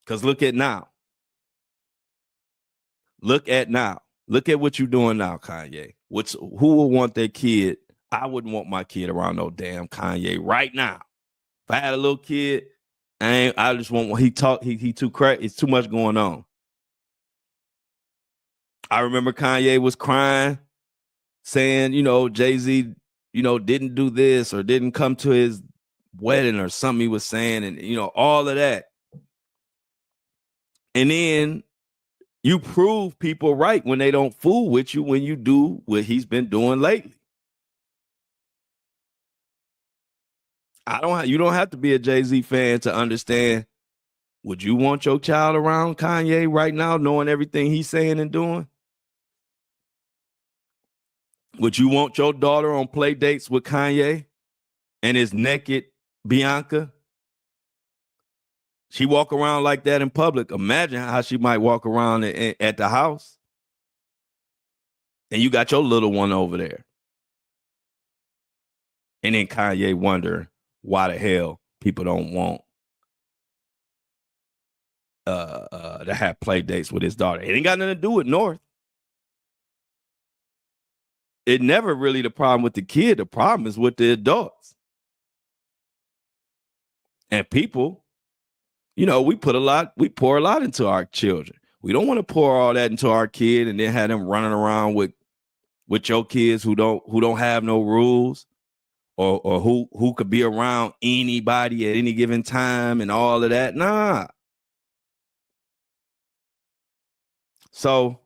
Because look at now. Look at what you're doing now, Kanye. Who would want their kid? I wouldn't want my kid around no damn Kanye right now. If I had a little kid, I just want he too crazy. It's too much going on. I remember Kanye was crying, saying, Jay-Z, didn't do this or didn't come to his wedding or something he was saying, and all of that. And then you prove people right when they don't fool with you when you do what he's been doing lately. You don't have to be a Jay-Z fan to understand. Would you want your child around Kanye right now, knowing everything he's saying and doing? Would you want your daughter on play dates with Kanye and his naked Bianca? She walk around like that in public. Imagine how she might walk around at the house. And you got your little one over there. And then Kanye wonder why the hell people don't want to have play dates with his daughter. It ain't got nothing to do with North. It never really the problem with the kid. The problem is with the adults. And people, we pour a lot into our children. We don't want to pour all that into our kid and then have them running around with your kids who don't have no rules or who could be around anybody at any given time and all of that. Nah. So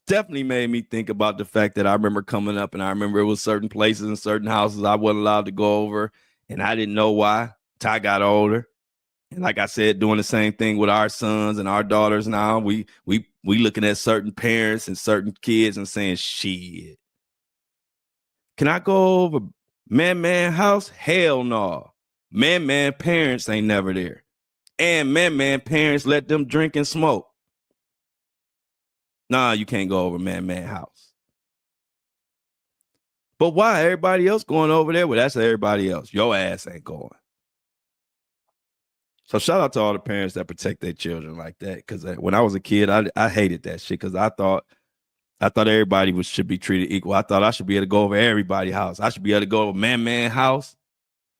definitely made me think about the fact that I remember coming up and I remember it was certain places and certain houses I wasn't allowed to go over, and I didn't know why till I got older. And like I said, doing the same thing with our sons and our daughters now. We looking at certain parents and certain kids and saying, shit, can I go over man house? Hell no. Man parents ain't never there. And man parents let them drink and smoke. Nah, you can't go over man house. But why? Everybody else going over there? Well, that's everybody else. Your ass ain't going. So shout out to all the parents that protect their children like that. Because when I was a kid, I hated that shit because I thought everybody should be treated equal. I thought I should be able to go over everybody's house. I should be able to go over man house.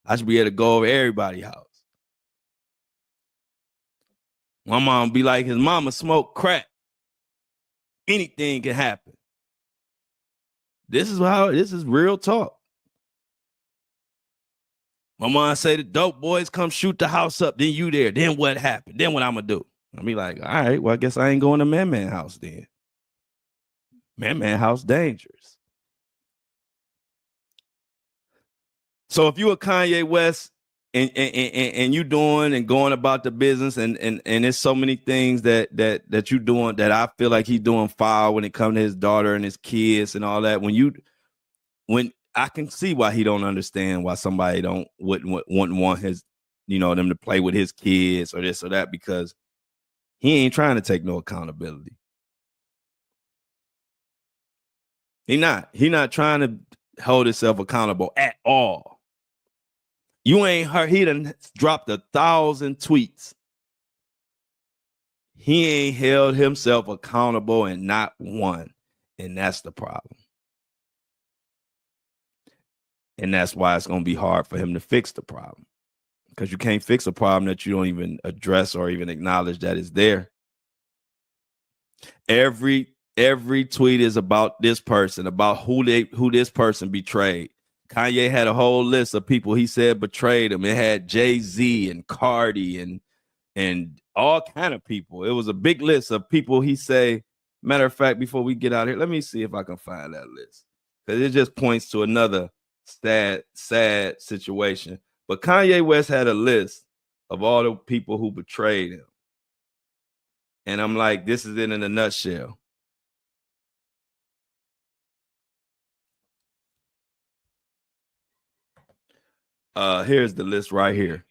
I should be able to go over everybody's house. My mom be like, his mama smoked crack. Anything can happen. This is real talk. My mom say the dope boys come shoot the house up, then you there. Then what happened? Then what I'm gonna do? I'll be like, all right, well, I guess I ain't going to man house then. Man house dangerous. So if you a Kanye West and you doing and going about the business and there's so many things that you doing that I feel like he's doing foul when it comes to his daughter and his kids and all that. When I can see why he don't understand why somebody wouldn't want his, them to play with his kids or this or that, because he ain't trying to take no accountability. He not trying to hold himself accountable at all. You ain't heard, he done dropped 1,000 tweets. He ain't held himself accountable and not one. And that's the problem. And that's why it's going to be hard for him to fix the problem. Because you can't fix a problem that you don't even address or even acknowledge that is there. Every tweet is about this person, about who this person betrayed. Kanye had a whole list of people he said betrayed him. It had Jay-Z and Cardi and all kind of people. It was a big list of people he say. Matter of fact, before we get out here, let me see if I can find that list. Because it just points to another sad situation. But Kanye West had a list of all the people who betrayed him. And I'm like, this is it in a nutshell. Here's the list right here.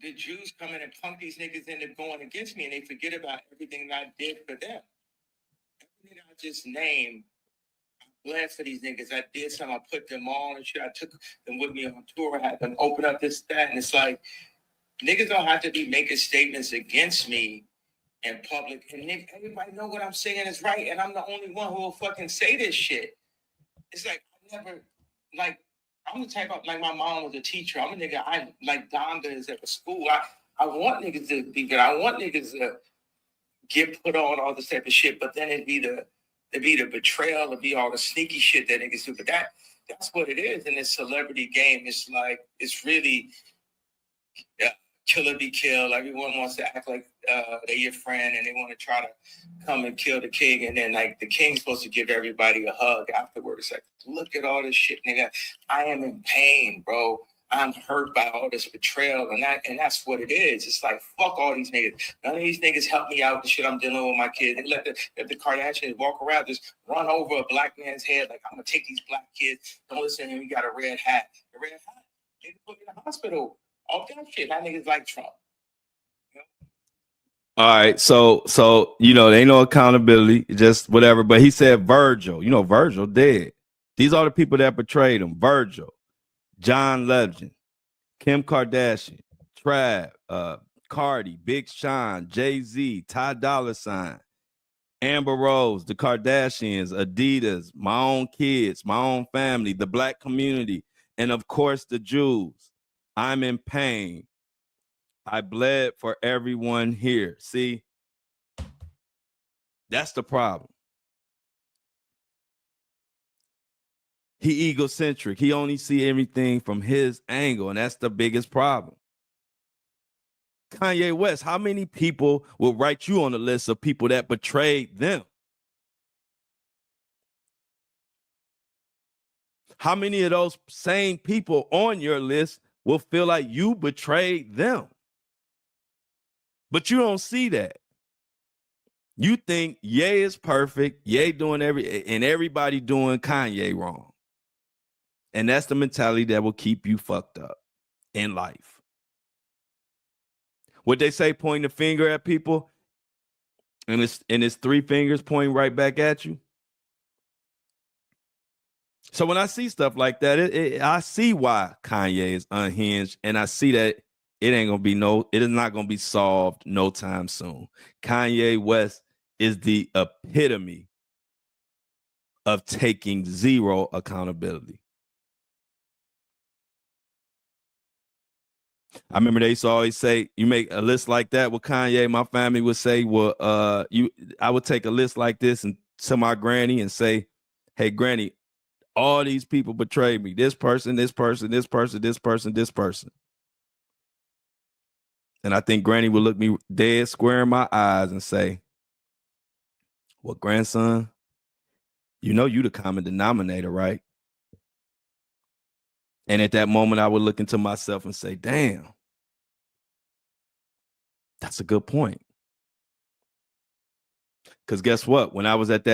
The Jews come in and punk these niggas into going against me, and they forget about everything that I did for them. Everything I just named, I bled for these niggas. I did something. I put them on and shit. I took them with me on tour. I had them open up this, that, and it's like niggas don't have to be making statements against me in public, and everybody know what I'm saying is right, and I'm the only one who will fucking say this shit. It's like I never like. I'm the type of like my mom was a teacher. I'm a nigga. I like Donda is at the school. I want niggas to be good. I want niggas to get put on all this type of shit. But then it'd be the betrayal, it'd be all the sneaky shit that niggas do. But that's what it is in this celebrity game. It's like it's really kill or be killed. Everyone wants to act like they're your friend, and they want to try to come and kill the king. And then like the king's supposed to give everybody a hug afterwards. Like, look at all this shit, nigga. I am in pain, bro. I'm hurt by all this betrayal, and that's what it is. It's like fuck all these niggas. None of these niggas help me out with the shit I'm dealing with my kids. They let the Kardashians walk around, just run over a black man's head. Like I'm gonna take these black kids. Don't listen to him. He got a red hat. The red hat. They put me in the hospital. All that shit. That niggas like Trump. All right, so there ain't no accountability, just whatever. But he said Virgil. Virgil dead. These are the people that betrayed him. Virgil, John Legend, Kim Kardashian, Trav, Cardi, Big Sean, Jay-Z, Ty Dolla $ign, Amber Rose, the Kardashians, Adidas, my own kids, my own family, the black community, and of course the Jews. I'm in pain. I bled for everyone here. See, that's the problem. He egocentric. He only see everything from his angle, and that's the biggest problem. Kanye West, how many people will write you on the list of people that betrayed them? How many of those same people on your list will feel like you betrayed them? But you don't see that. You think Ye is perfect, Ye doing everybody doing Kanye wrong. And that's the mentality that will keep you fucked up in life. What they say, pointing the finger at people, and it's three fingers pointing right back at you. So when I see stuff like that, I see why Kanye is unhinged, and I see that it is not gonna be solved no time soon. Kanye West is the epitome of taking zero accountability. I remember they used to always say, you make a list like that with Kanye, my family would say, well, I would take a list like this and to my granny and say, hey, granny, all these people betrayed me. This person, this person, this person, this person, this person. And I think granny would look me dead square in my eyes and say, well, grandson, you the common denominator, right? And at that moment, I would look into myself and say, damn, that's a good point. Because guess what? When I was at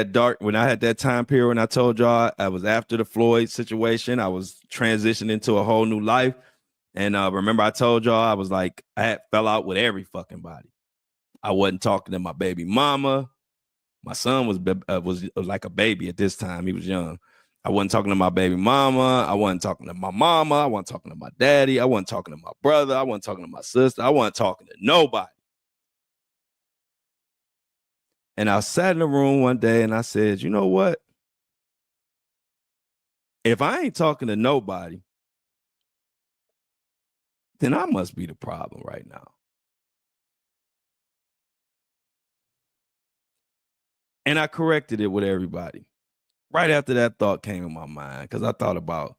when I had that time period when I told y'all I was after the Floyd situation, I was transitioning into a whole new life. And remember I told y'all I was like, fell out with every fucking body. I wasn't talking to my baby mama. My son was like a baby at this time. He was young. I wasn't talking to my baby mama. I wasn't talking to my mama. I wasn't talking to my daddy. I wasn't talking to my brother. I wasn't talking to my sister. I wasn't talking to nobody. And I sat in the room one day and I said, you know what? If I ain't talking to nobody, then I must be the problem right now. And I corrected it with everybody. Right after that thought came in my mind, because I thought about,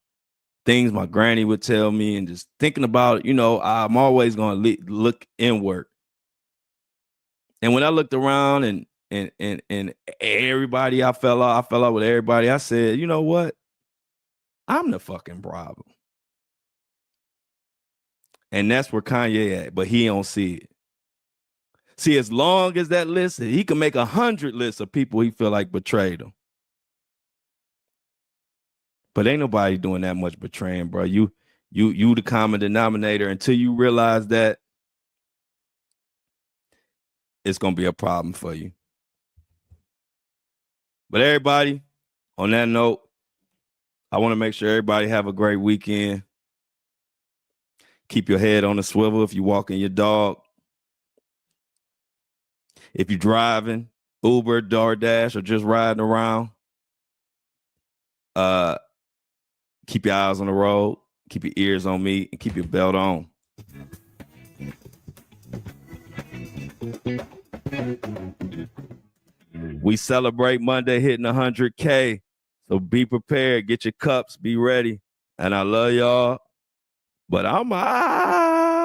things my granny would tell me, and just thinking about it, I'm always going to look inward. And when I looked around and everybody I fell out with everybody, I said, you know what? I'm the fucking problem. And that's where kanYE at, but he don't see it. See, as long as that list, he can make 100 lists of people he feel like betrayed him. But ain't nobody doing that much betraying, bro. You the common denominator. Until you realize that, it's gonna be a problem for you. But everybody, on that note, I want to make sure everybody have a great weekend. Keep your head on the swivel if you're walking your dog. If you're driving, Uber, DoorDash, or just riding around, keep your eyes on the road, keep your ears on me, and keep your belt on. We celebrate Monday hitting 100K. So be prepared, get your cups, be ready. And I love y'all, but I'm out.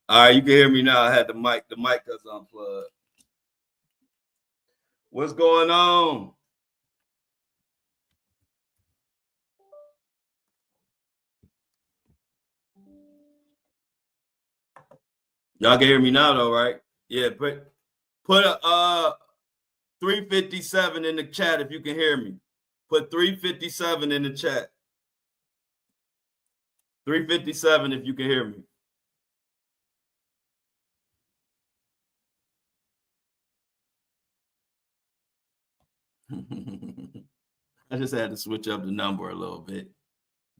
All right, you can hear me now. I had the mic was unplugged. What's going on? Y'all can hear me now though, right? Yeah, put a 357 in the chat if you can hear me. Put 357 in the chat. 357 if you can hear me. I just had to switch up the number a little bit,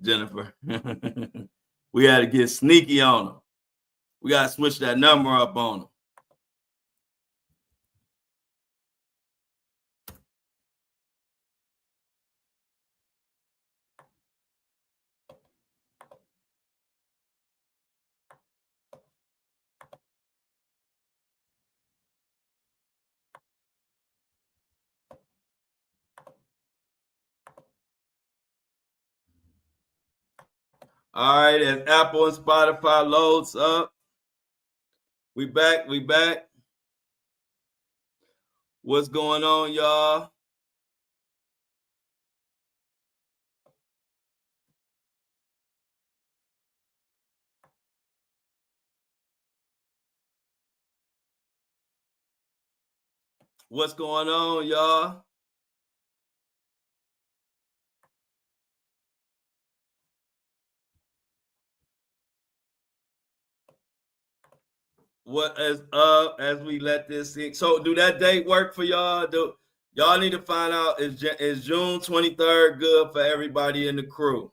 Jennifer. We had to get sneaky on them. We got to switch that number up on them. All right, as Apple and Spotify loads up, we back. What's going on, y'all? What's going on, y'all? What as we let this sink? So, do that date work for y'all? Do y'all need to find out is June 23rd good for everybody in the crew?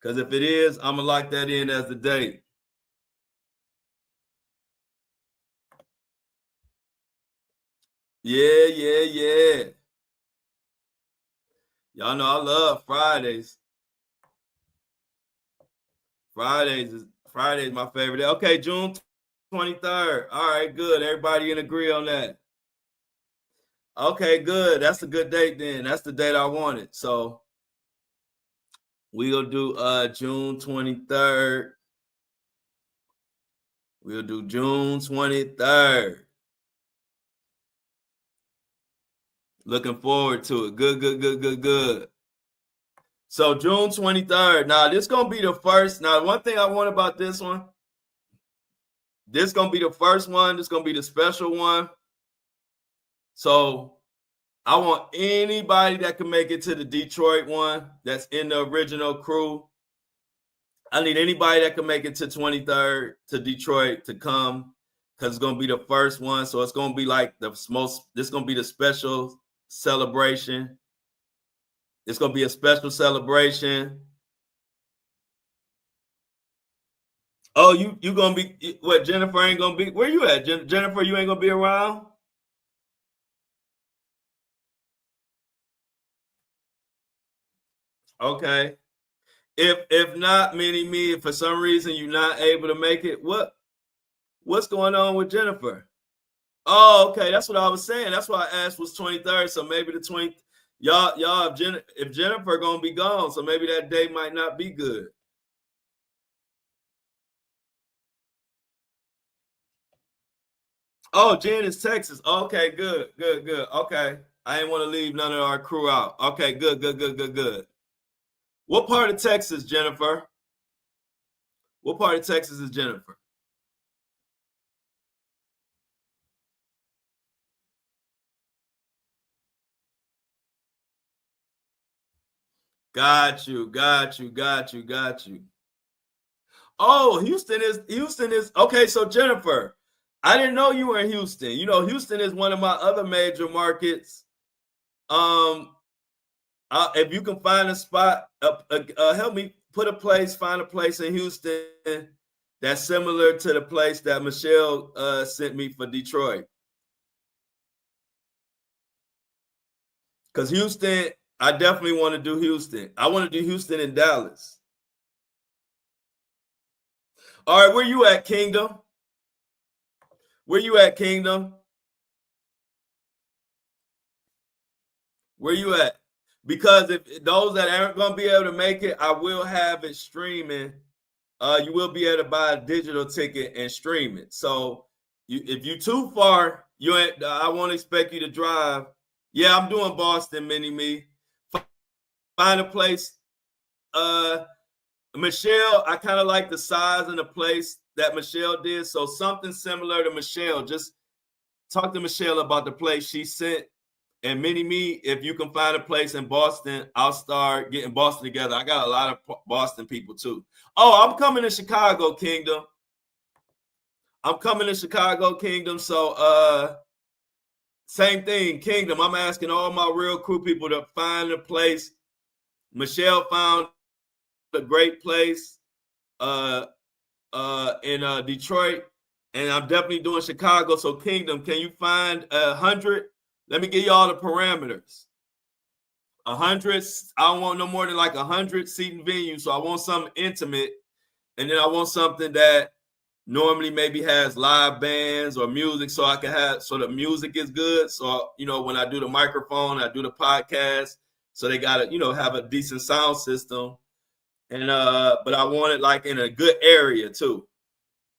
Because if it is, I'm gonna lock that in as the date. Yeah, yeah, yeah. Y'all know I love Fridays. Fridays my favorite day. Okay, June 23rd. All right, good. Everybody can agree on that. Okay, good. That's a good date then. That's the date I wanted. So we'll do June 23rd. We'll do June 23rd. Looking forward to it. Good, good, good, good, good. So June 23rd. Now, this gonna be the first. Now, one thing I want about this gonna be the first one. This gonna be the special one. So I want anybody that can make it to the Detroit one that's in the original crew. I need anybody that can make it to 23rd to Detroit to come because it's gonna be the first one. So it's gonna be like the most. This is gonna be the special celebration. It's gonna be a special celebration. Oh, you gonna be what? Jennifer ain't gonna be. Where you at, Jennifer? You ain't gonna be around. Okay. If not, many me. If for some reason you're not able to make it, what's going on with Jennifer? Oh, okay. That's what I was saying. That's why I asked was 23rd. So maybe the 20. Y'all. If Jennifer gonna be gone, so maybe that day might not be good. Oh, Jen is Texas. Okay, good, good, good. Okay. I didn't want to leave none of our crew out. Okay, good, good, good, good, good. What part of Texas, Jennifer? What part of Texas is Jennifer? Got you, got you, got you, got you. Oh, Houston is okay. So Jennifer, I didn't know you were in Houston. You know, Houston is one of my other major markets. Um, if you can find a spot, help me find a place in Houston that's similar to the place that Michelle sent me for Detroit. Because Houston, I definitely want to do Houston. I want to do Houston and Dallas. All right, where you at, Kingdom? Where you at, Kingdom? Where you at? Because if those that aren't gonna be able to make it, I will have it streaming. You will be able to buy a digital ticket and stream it. So if you too far, you ain't. I won't expect you to drive. Yeah, I'm doing Boston, mini me. Find a place. Michelle, I kind of like the size and the place that Michelle did. So something similar to Michelle. Just talk to Michelle about the place she sent. And mini me, if you can find a place in Boston, I'll start getting Boston together. I got a lot of Boston people too. Oh, I'm coming to Chicago, Kingdom. I'm coming to Chicago, Kingdom. So same thing, Kingdom. I'm asking all my real crew people to find a place. Michelle found a great place in Detroit, and I'm definitely doing Chicago. So Kingdom, can you find 100? Let me give you all the parameters. 100. I don't want no more than like 100 seating venues. So I want something intimate, and then I want something that normally maybe has live bands or music, so I can have so the music is good. So when I do the microphone, I do the podcast, so they gotta have a decent sound system. And but I want it like in a good area too.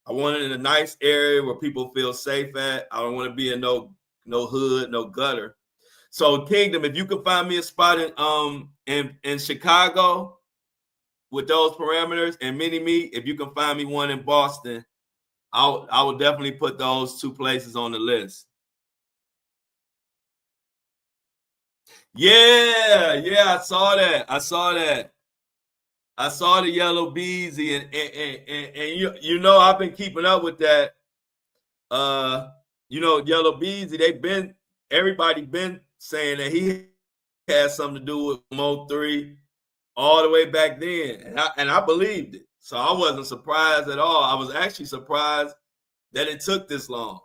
I want it in a nice area where people feel safe at. I don't want to be in no hood, no gutter. So Kingdom, if you can find me a spot in Chicago with those parameters, and mini me, if you can find me one in Boston, I will definitely put those two places on the list. Yeah, yeah, I saw that. I saw that. I saw the yellow beezy, and I've been keeping up with that. Yellow beezy, everybody been saying that he had something to do with mon-fri all the way back then, and I believed it. So I wasn't surprised at all. I was actually surprised that it took this long.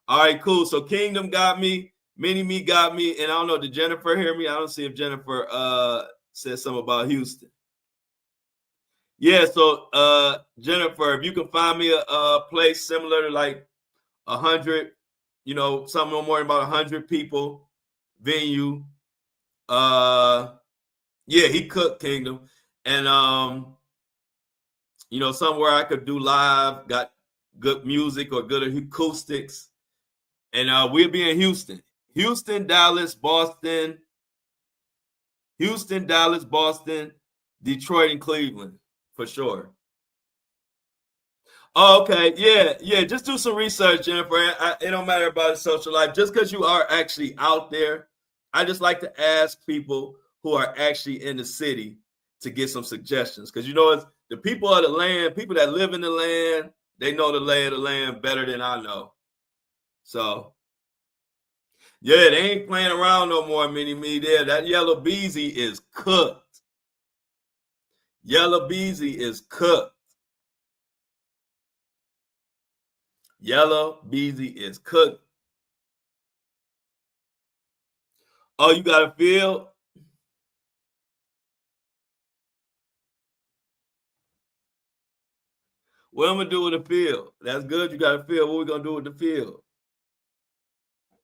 All right, cool. So Kingdom got me, Mini Me got me, and I don't know, did Jennifer hear me? I don't see if Jennifer said something about Houston. Yeah, so Jennifer, if you can find me a place similar to like 100, something no more than about 100 people venue. Yeah, he cooked Kingdom. And somewhere I could do live, got good music or good acoustics. And we'll be in Houston. Houston, Dallas, Boston, Detroit, and Cleveland for sure. Oh, okay, yeah. Just do some research, Jennifer. It don't matter about his social life. Just because you are actually out there, I just like to ask people who are actually in the city to get some suggestions. Because it's the people of the land, people that live in the land, they know the lay of the land better than I know. So, yeah, they ain't playing around no more, Mini Me. There, that Yellow Beezy is cooked. Yellow Beezy is cooked. Yellow Beezy is cooked. Oh, you got a feel? What I'm gonna do with the field? That's good. You got a field. What we gonna do with the field?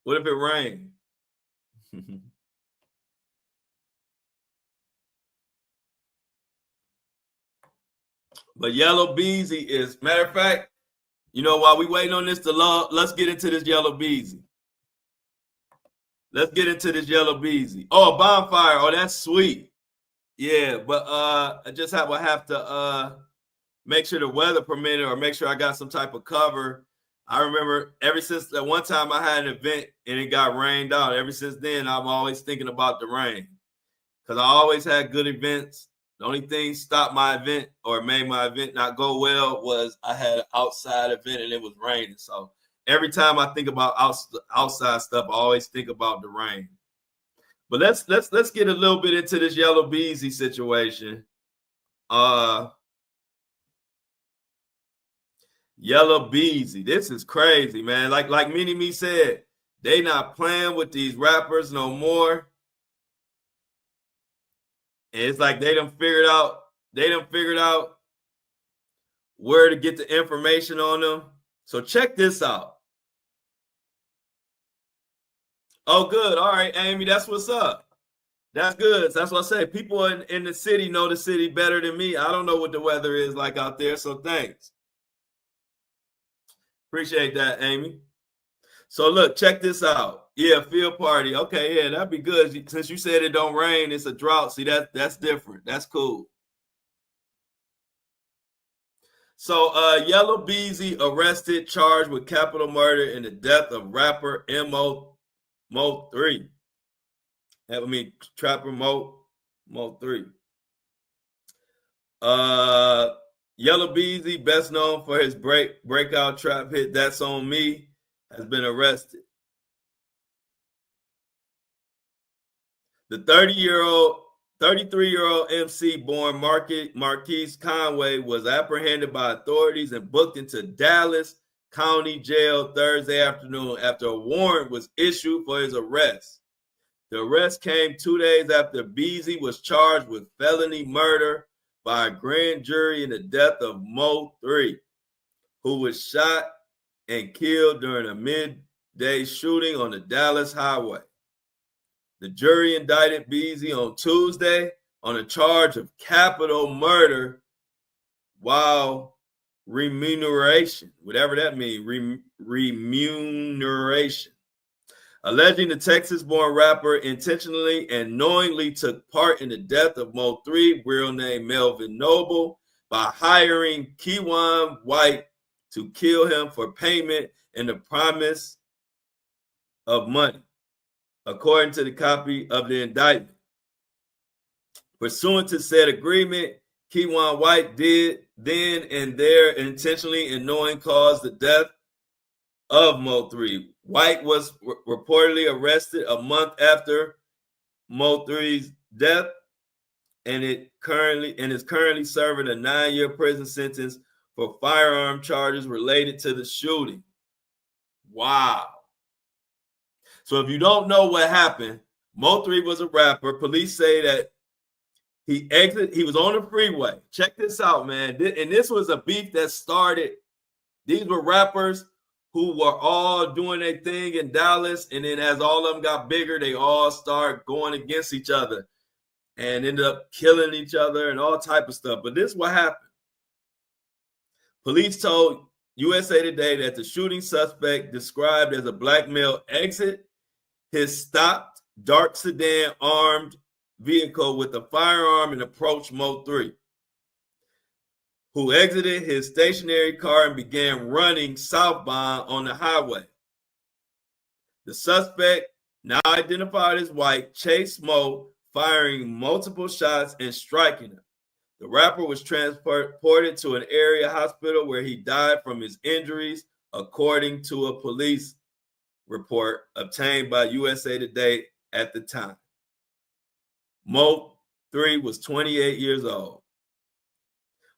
What if it rains? But Yellow Beezy is matter of fact. While we waiting on this to love, let's get into this Yellow Beezy. Let's get into this Yellow Beezy. Oh, a bonfire. Oh, that's sweet. Yeah, but I just have to make sure the weather permitted or make sure I got some type of cover. I remember ever since that one time I had an event and it got rained out. Ever since then, I'm always thinking about the rain because I always had good events. The only thing stopped my event or made my event not go well was I had an outside event and it was raining. So every time I think about outside stuff, I always think about the rain. But let's get a little bit into this Yellow Beezy situation. Yellow Beezy, this is crazy, man. Like Mini Me said, they not playing with these rappers no more. And it's like they done figured out where to get the information on them. So check this out. Oh, good. All right, Amy, that's what's up. That's good. That's what I say. People in the city know the city better than me. I don't know what the weather is like out there, so thanks. Appreciate that, Amy. So look, check this out. Yeah, field party. Okay, yeah, that'd be good. Since you said it don't rain, it's a drought. See, that's different. That's cool. So Yellow Beezy arrested, charged with capital murder in the death of rapper Mo3. I mean Trapper Mo3. Yellow Beezy, best known for his breakout trap hit "That's on Me," has been arrested. The 33-year-old MC born Marquise kanYE was apprehended by authorities and booked into Dallas County Jail Thursday afternoon after a warrant was issued for his arrest. The arrest came 2 days after Beezy was charged with felony murder by a grand jury in the death of Mo3, who was shot and killed during a midday shooting on the Dallas highway. The jury indicted Beezy on Tuesday on a charge of capital murder while remuneration, whatever that means, remuneration, alleging the Texas-born rapper intentionally and knowingly took part in the death of Mo3, real name Melvin Noble, by hiring kanYE White to kill him for payment and the promise of money, according to the copy of the indictment. Pursuant to said agreement, kanYE White did then and there intentionally and knowing caused the death of Mo3. White was reportedly arrested a month after Mo3's death and is currently serving a 9-year prison sentence for firearm charges related to the shooting. Wow. So if you don't know what happened, mon-fri was a rapper. Police say that he was on the freeway. Check this out, man. And this was a beef that started. These were rappers who were all doing their thing in Dallas. And then as all of them got bigger, they all start going against each other and ended up killing each other and all type of stuff. But this is what happened. Police told USA Today that the shooting suspect, described as a black male, exit his stopped dark sedan armed vehicle with a firearm and approached mon-fri, who exited his stationary car and began running southbound on the highway. The suspect, now identified as white, chased Mo, firing multiple shots and striking him. The rapper was transported to an area hospital where he died from his injuries, according to a police report obtained by USA Today at the time. mon-fri was 28 years old.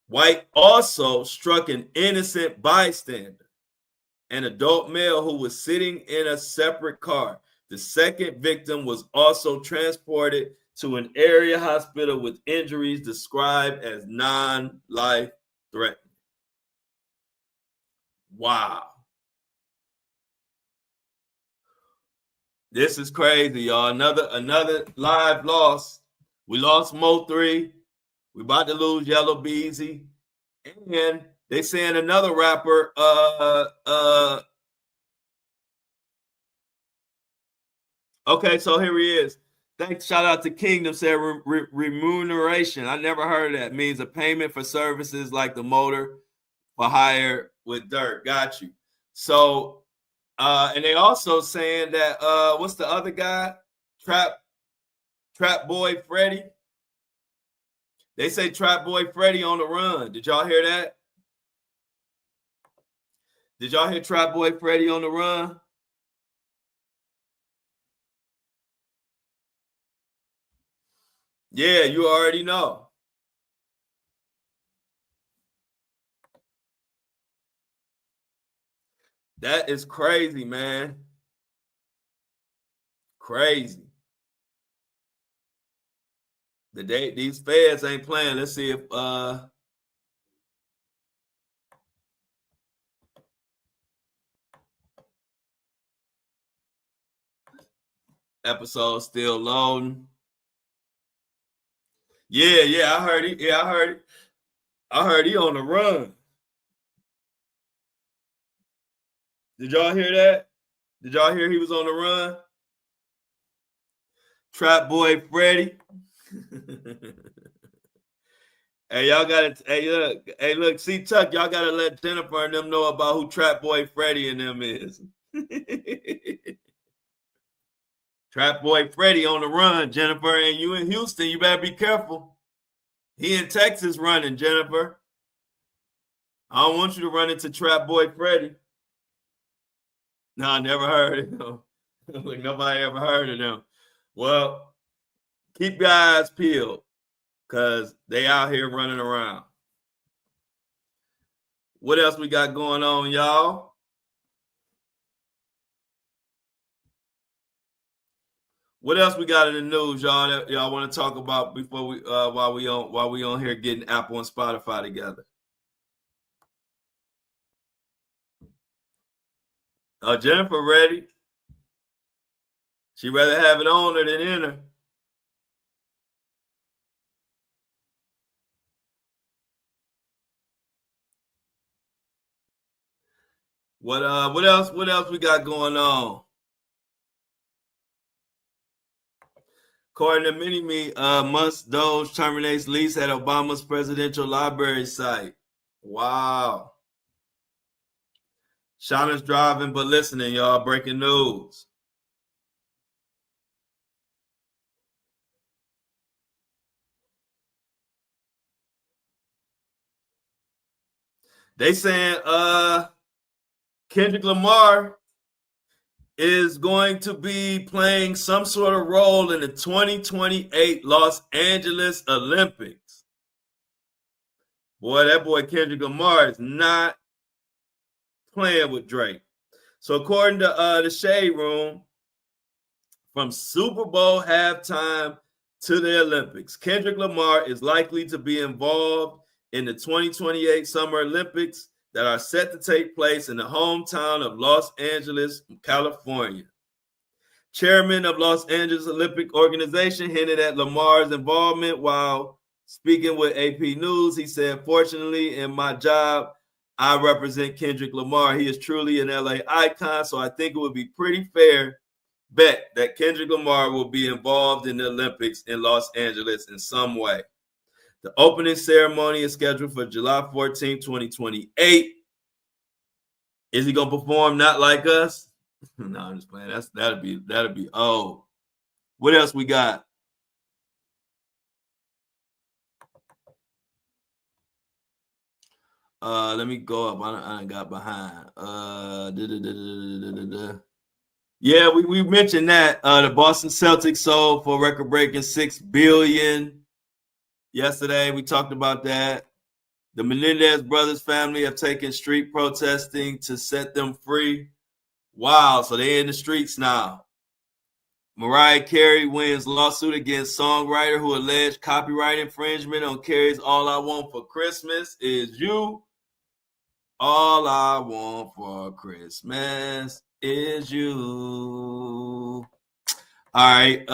White also struck an innocent bystander, an adult male who was sitting in a separate car. The second victim was also transported to an area hospital with injuries described as non-life threatening. Wow. This is crazy, y'all. Another live loss. We lost mon-fri. We about to lose Yellow Beezy. And they saying another rapper, okay, so here he is. Thanks, shout out to Kingdom, said remuneration. I never heard of that. It means a payment for services like the motor for hire with dirt. Got you. So, and they also saying that, what's the other guy? Trap Boy Freddy. They say Trap Boy Freddy on the run. Did y'all hear that? Did y'all hear Trap Boy Freddy on the run? Yeah, you already know. That is crazy, man. Crazy. These feds ain't playing. Let's see if episode still loading. Yeah, I heard it. Yeah, I heard it. I heard he on the run. Did y'all hear that? Did y'all hear he was on the run? Trap Boy Freddy. Hey, y'all gotta. Hey, look. See, Tuck, y'all gotta let Jennifer and them know about who Trap Boy Freddy and them is. Trap Boy Freddy on the run, Jennifer, and you in Houston, you better be careful. He in Texas running, Jennifer. I don't want you to run into Trap Boy Freddy. No, I never heard of him. Like nobody ever heard of them. Well, keep your eyes peeled because they out here running around. What else we got going on, y'all? What else we got in the news, y'all, that y'all want to talk about before we while we on here getting Apple and Spotify together? Jennifer ready. She rather have it on her than in her. What else we got going on? According to Mini-Me, Musk Doge terminates lease at Obama's presidential library site. Wow. Shauna's driving but listening, y'all. Breaking news. They saying Kendrick Lamar is going to be playing some sort of role in the 2028 Los Angeles Olympics. Boy, that boy Kendrick Lamar is not playing with Drake. So according to the Shade Room, from Super Bowl halftime to the Olympics, Kendrick Lamar is likely to be involved in the 2028 Summer Olympics that are set to take place in the hometown of Los Angeles, California. Chairman of Los Angeles Olympic Organization hinted at Lamar's involvement while speaking with AP News. He said, "Fortunately, in my job, I represent Kendrick Lamar. He is truly an LA icon, so I think it would be pretty fair bet that Kendrick Lamar will be involved in the Olympics in Los Angeles in some way." The opening ceremony is scheduled for July 14, 2028. Is he gonna perform Not Like Us? No, I'm just playing. That'll be oh. What else we got? Let me go up. I got behind. Yeah, we mentioned that. The Boston Celtics sold for record-breaking $6 billion yesterday. We talked about that. The Menendez brothers family have taken street protesting to set them free. Wow, so they're in the streets now. Mariah Carey wins lawsuit against songwriter who alleged copyright infringement on Carey's All I Want for Christmas Is You. All I want for Christmas is you. All right.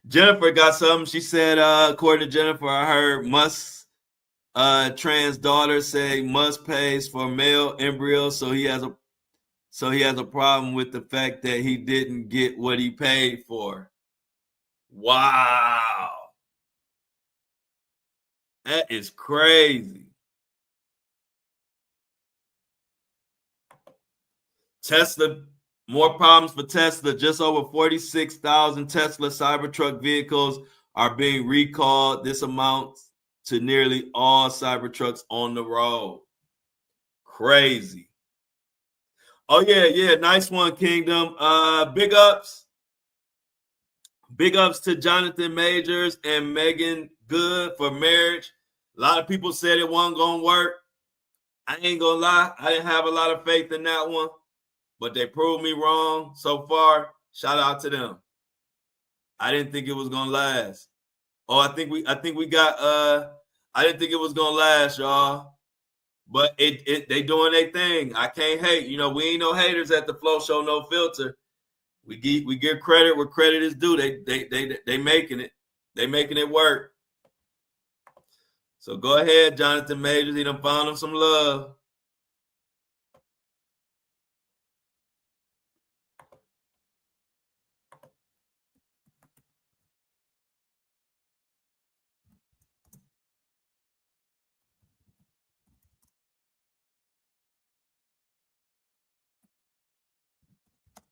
Jennifer got something. She said, according to Jennifer, I heard Musk's trans daughter say Musk pays for male embryos, so he has a problem with the fact that he didn't get what he paid for. Wow. That is crazy. Tesla, more problems for Tesla. Just over 46,000 Tesla Cybertruck vehicles are being recalled. This amounts to nearly all Cybertrucks on the road. Crazy. Oh, yeah. Nice one, Kingdom. Big ups. Big ups to Jonathan Majors and Megan Good for marriage. A lot of people said it wasn't going to work. I ain't going to lie. I didn't have a lot of faith in that one, but they proved me wrong so far. Shout out to them. I didn't think it was going to last. Oh, I think we got I didn't think it was going to last, y'all. But they doing their thing. I can't hate. You know, we ain't no haters at the Flow Show No Filter. We give credit where credit is due. They making it. They making it work. So go ahead, Jonathan Majors. He done found him some love.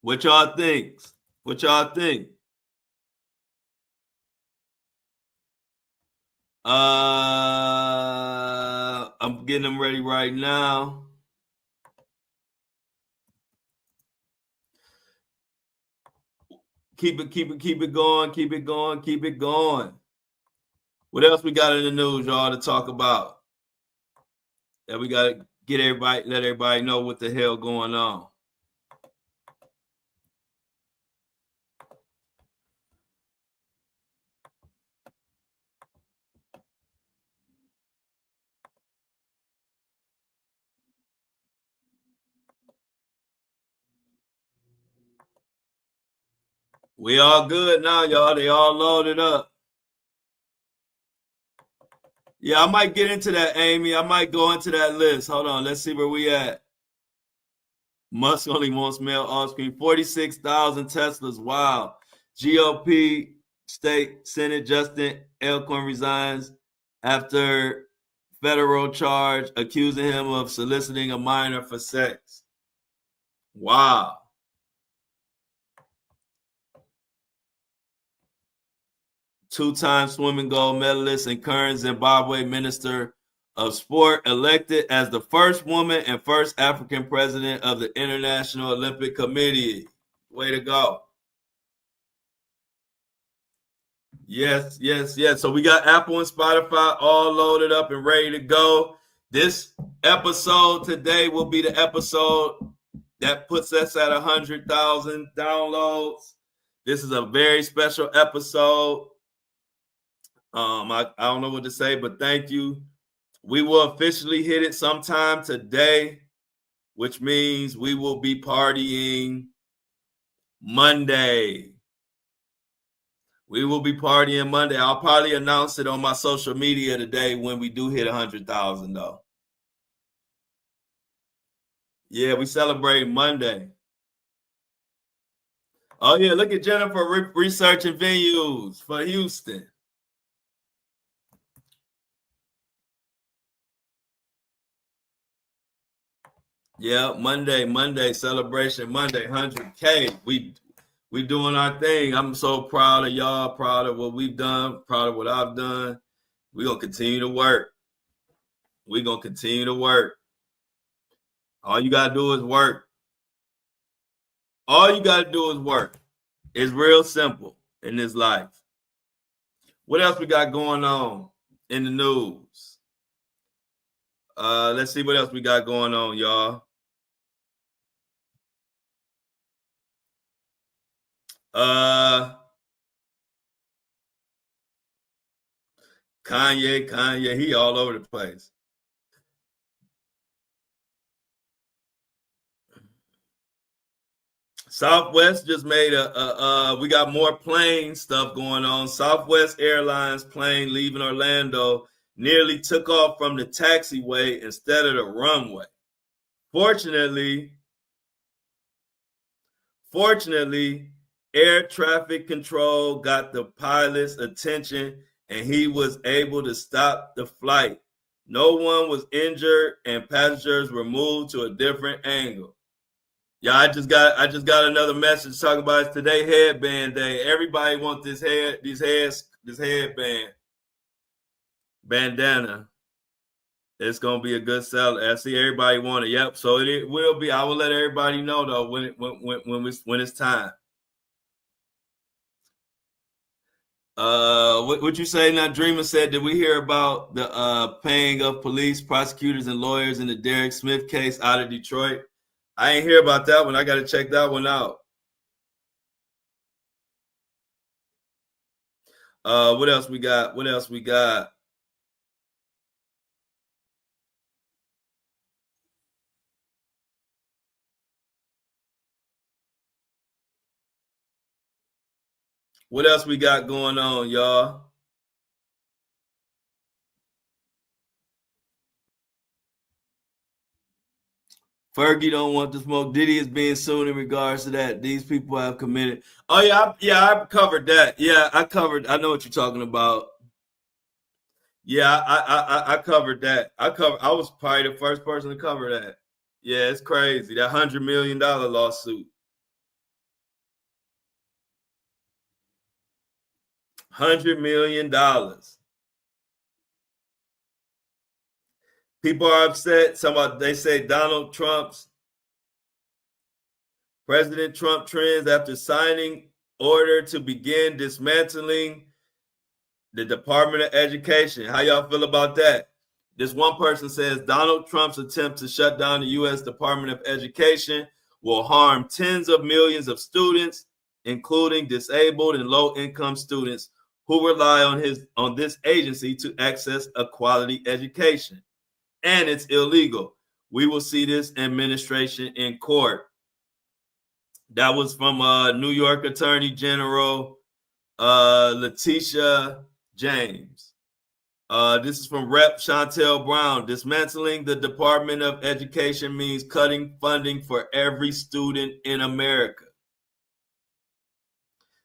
What y'all think? What y'all think? I'm getting them ready right now. Keep it going. What else we got in the news, y'all, to talk about? That we got to let everybody know what the hell going on. We all good now, y'all. They all loaded up. Yeah, I might get into that, Amy. I might go into that list. Hold on. Let's see where we at. Musk only wants male offspring. 46,000 Teslas. Wow. GOP state Senate Justin Elkhorn resigns after federal charge accusing him of soliciting a minor for sex. Wow. Two-time swimming gold medalist and current Zimbabwe Minister of Sport, elected as the first woman and first African president of the International Olympic Committee. Way to go. Yes. So we got Apple and Spotify all loaded up and ready to go. This episode today will be the episode that puts us at 100,000 downloads. This is a very special episode. I don't know what to say, but thank you. We will officially hit it sometime today, which means we will be partying Monday. We will be partying Monday. I'll probably announce it on my social media today when we do hit 100,000 though. Yeah, we celebrate Monday. Oh yeah, look at Jennifer researching venues for Houston. Yeah, Monday celebration Monday, 100K. We doing our thing. I'm so proud of y'all, proud of what we've done, proud of what I've done. We're gonna continue to work. We're gonna continue to work. All you gotta do is work. All you gotta do is work. It's real simple in this life. What else we got going on in the news? Let's see what else we got going on, y'all. kanYE, he all over the place. Southwest just made we got more plane stuff going on. Southwest Airlines plane leaving Orlando nearly took off from the taxiway instead of the runway. Fortunately, air traffic control got the pilot's attention and he was able to stop the flight. No one was injured and passengers were moved to a different angle. Yeah, I just got another message talking about it's today headband day. Everybody wants this headband bandana. It's gonna be a good sell. I see everybody want it. Yep. So it will be. I will let everybody know though when it's time. What you say now? Dreamer said, did we hear about the paying of police, prosecutors, and lawyers in the Derek Smith case out of Detroit? I ain't hear about that one. I got to check that one out. What else we got? What else we got? What else we got going on, y'all? Fergie don't want to smoke. Diddy is being sued in regards to that. These people have committed. Oh yeah, I covered that. Yeah, I know what you're talking about. Yeah, I covered that. I was probably the first person to cover that. Yeah, it's crazy. That $100 million lawsuit. $100 million. People are upset. They say President Trump trends after signing order to begin dismantling the Department of Education. How y'all feel about that? This one person says Donald Trump's attempt to shut down the U.S. Department of Education will harm tens of millions of students, including disabled and low-income students who rely on this agency to access a quality education. And it's illegal. We will see this administration in court. That was from New York Attorney General Letitia James. This is from Rep. Chantel Brown. Dismantling the Department of Education means cutting funding for every student in America.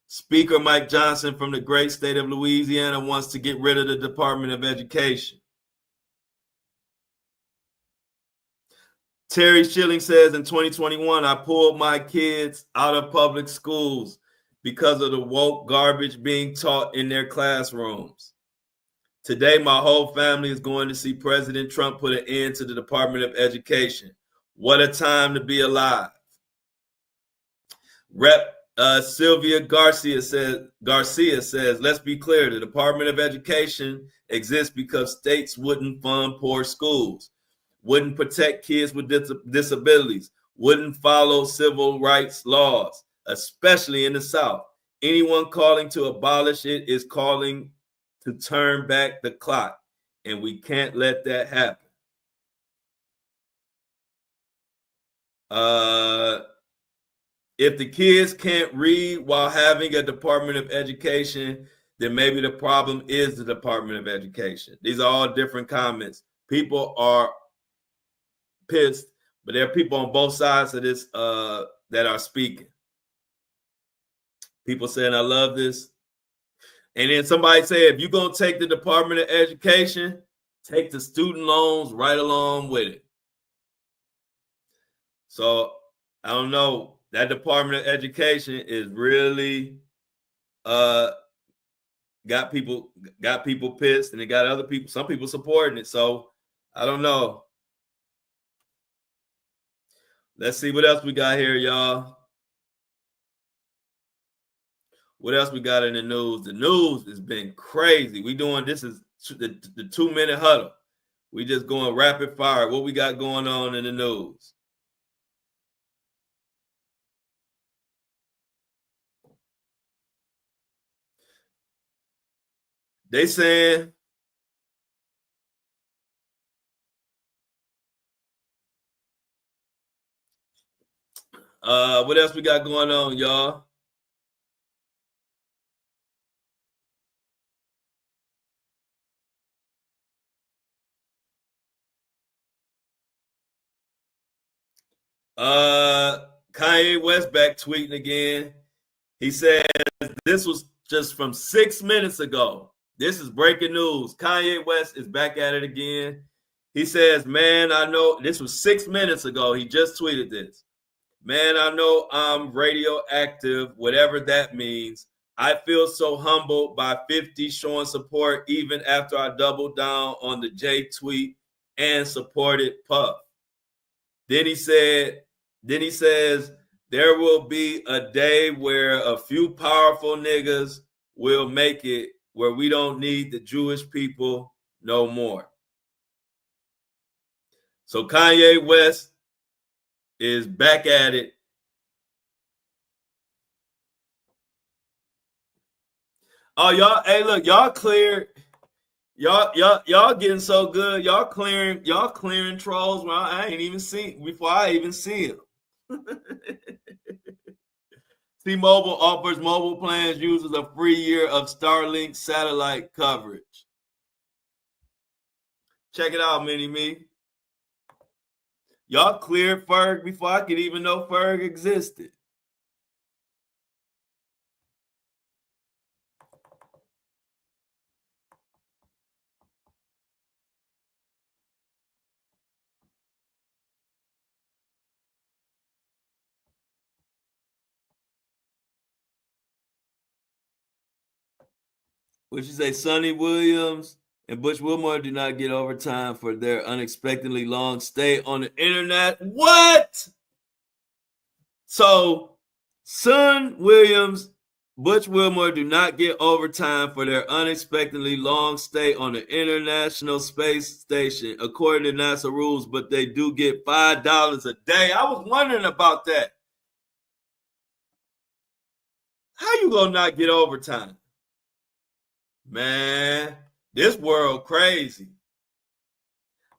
Speaker Mike Johnson from the great state of Louisiana wants to get rid of the Department of Education. Terry Schilling says in 2021, I pulled my kids out of public schools because of the woke garbage being taught in their classrooms. Today, my whole family is going to see President Trump put an end to the Department of Education. What a time to be alive. Rep. Sylvia Garcia says, let's be clear, the Department of Education exists because states wouldn't fund poor schools. wouldn't protect kids with disabilities, wouldn't follow civil rights laws, especially in the South. Anyone calling to abolish it is calling to turn back the clock, and we can't let that happen. If the kids can't read while having a Department of Education, then maybe the problem is the Department of Education. These are all different comments. People are pissed, but there are people on both sides of this that are speaking. People saying, I love this. And then somebody say, if you're going to take the Department of Education, take the student loans right along with it. So I don't know. That Department of Education is really got people pissed, and it got other people, some people supporting it. So I don't know. Let's see what else we got here, y'all. What else we got in the news? The news has been crazy. We doing, this is the 2-minute huddle. We just going rapid fire. What we got going on in the news? They saying what else we got going on, y'all? Kanye West back tweeting again. He says this was just from 6 minutes ago. This is breaking news. Kanye West is back at it again. He says, man, I know, this was 6 minutes ago. He just tweeted this. Man, I know I'm radioactive, whatever that means. I feel so humbled by 50 showing support even after I doubled down on the J tweet and supported Puff. Then he says, there will be a day where a few powerful niggas will make it where we don't need the Jewish people no more. So Kanye West is back at it. Oh, y'all, hey, look, y'all cleared. Y'all getting so good. Y'all clearing trolls. Well, I ain't even seen before I even see them. T-Mobile offers mobile plans users a free year of Starlink satellite coverage. Check it out, Mini-Me. Y'all cleared Ferg before I could even know Ferg existed. What you say, Sonny Williams and Butch Wilmore do not get overtime for their unexpectedly long stay on the internet. What? So, Son Williams, Butch Wilmore do not get overtime for their unexpectedly long stay on the International Space Station, according to NASA rules, but they do get $5 a day. I was wondering about that. How you gonna not get overtime? Man, this world crazy.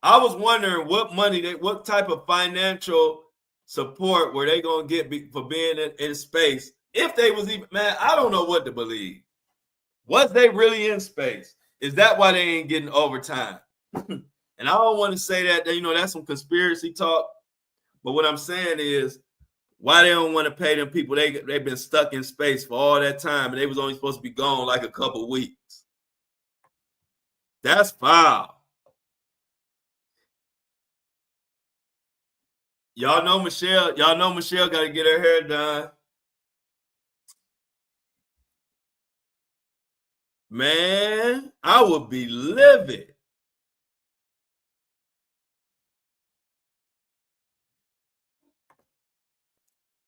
I was wondering what type of financial support were they gonna get for being in space? If they was even, man, I don't know what to believe. Was they really in space? Is that why they ain't getting overtime? And I don't want to say that, that's some conspiracy talk. But what I'm saying is, why they don't want to pay them people? They've been stuck in space for all that time, and they was only supposed to be gone like a couple weeks. That's foul. Y'all know Michelle got to get her hair done. Man, I would be livid.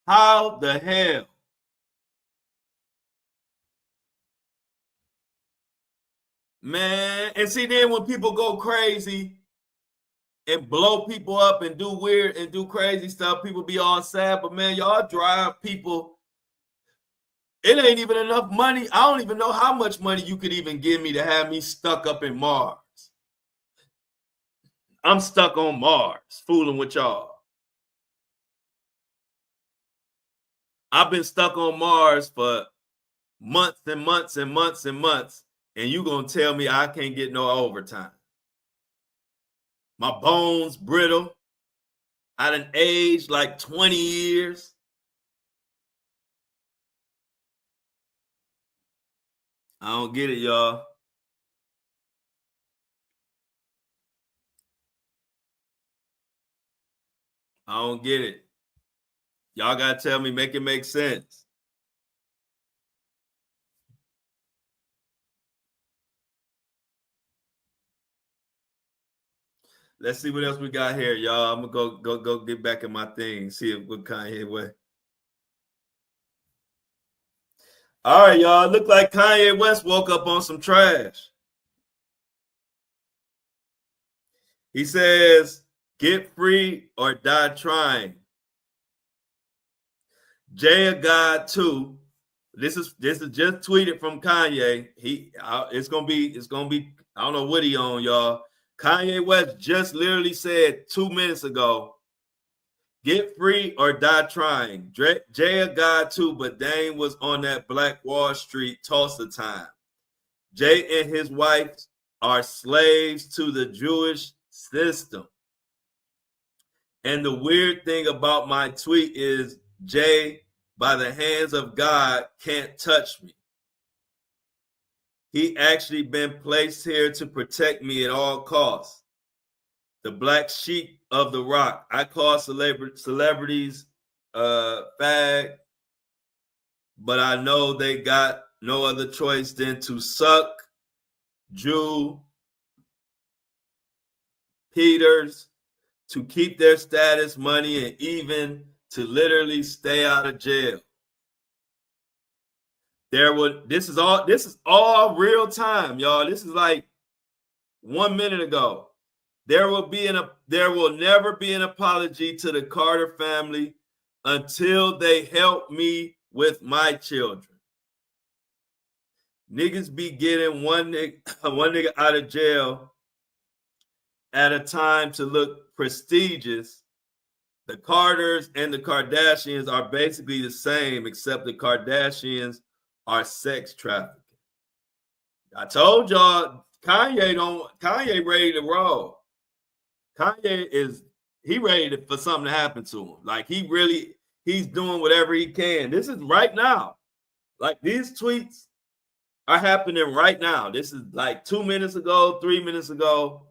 How the hell? Man, and see, then when people go crazy, and blow people up and do weird and do crazy stuff. People be all sad, but man, y'all drive people. It ain't even enough money. I don't even know how much money you could even give me to have me stuck up in Mars. I'm stuck on Mars, fooling with y'all. I've been stuck on Mars for months and months and months and months, and you gonna tell me I can't get no overtime? My bones brittle. I done aged like 20 years. I don't get it, y'all. I don't get it. Y'all gotta tell me, make it make sense. Let's see what else we got here, y'all. I'm gonna go get back in my thing, see if what Kanye way. All right, y'all. Look like Kanye West woke up on some trash. He says, "Get free or die trying." Jay a God too. This is just tweeted from Kanye. It's gonna be. I don't know what he on, y'all. Kanye West just literally said 2 minutes ago, "Get free or die trying." Jay a God too, but Dame was on that Black Wall Street Tulsa time. Jay and his wife are slaves to the Jewish system. And the weird thing about my tweet is Jay, by the hands of God, can't touch me. He actually been placed here to protect me at all costs. The black sheep of the rock. I call celebrities fag, but I know they got no other choice than to suck Jew Peters to keep their status, money, and even to literally stay out of jail. This is all real time, y'all. This is like 1 minute ago. There will never be an apology to the Carter family until they help me with my children. Niggas be getting one nigga out of jail at a time to look prestigious. The Carters and the Kardashians are basically the same, except the Kardashians are sex trafficking. I told y'all, Kanye ready to roll. Kanye he ready for something to happen to him. Like he's doing whatever he can. This is right now. Like these tweets are happening right now. This is like 2 minutes ago, 3 minutes ago.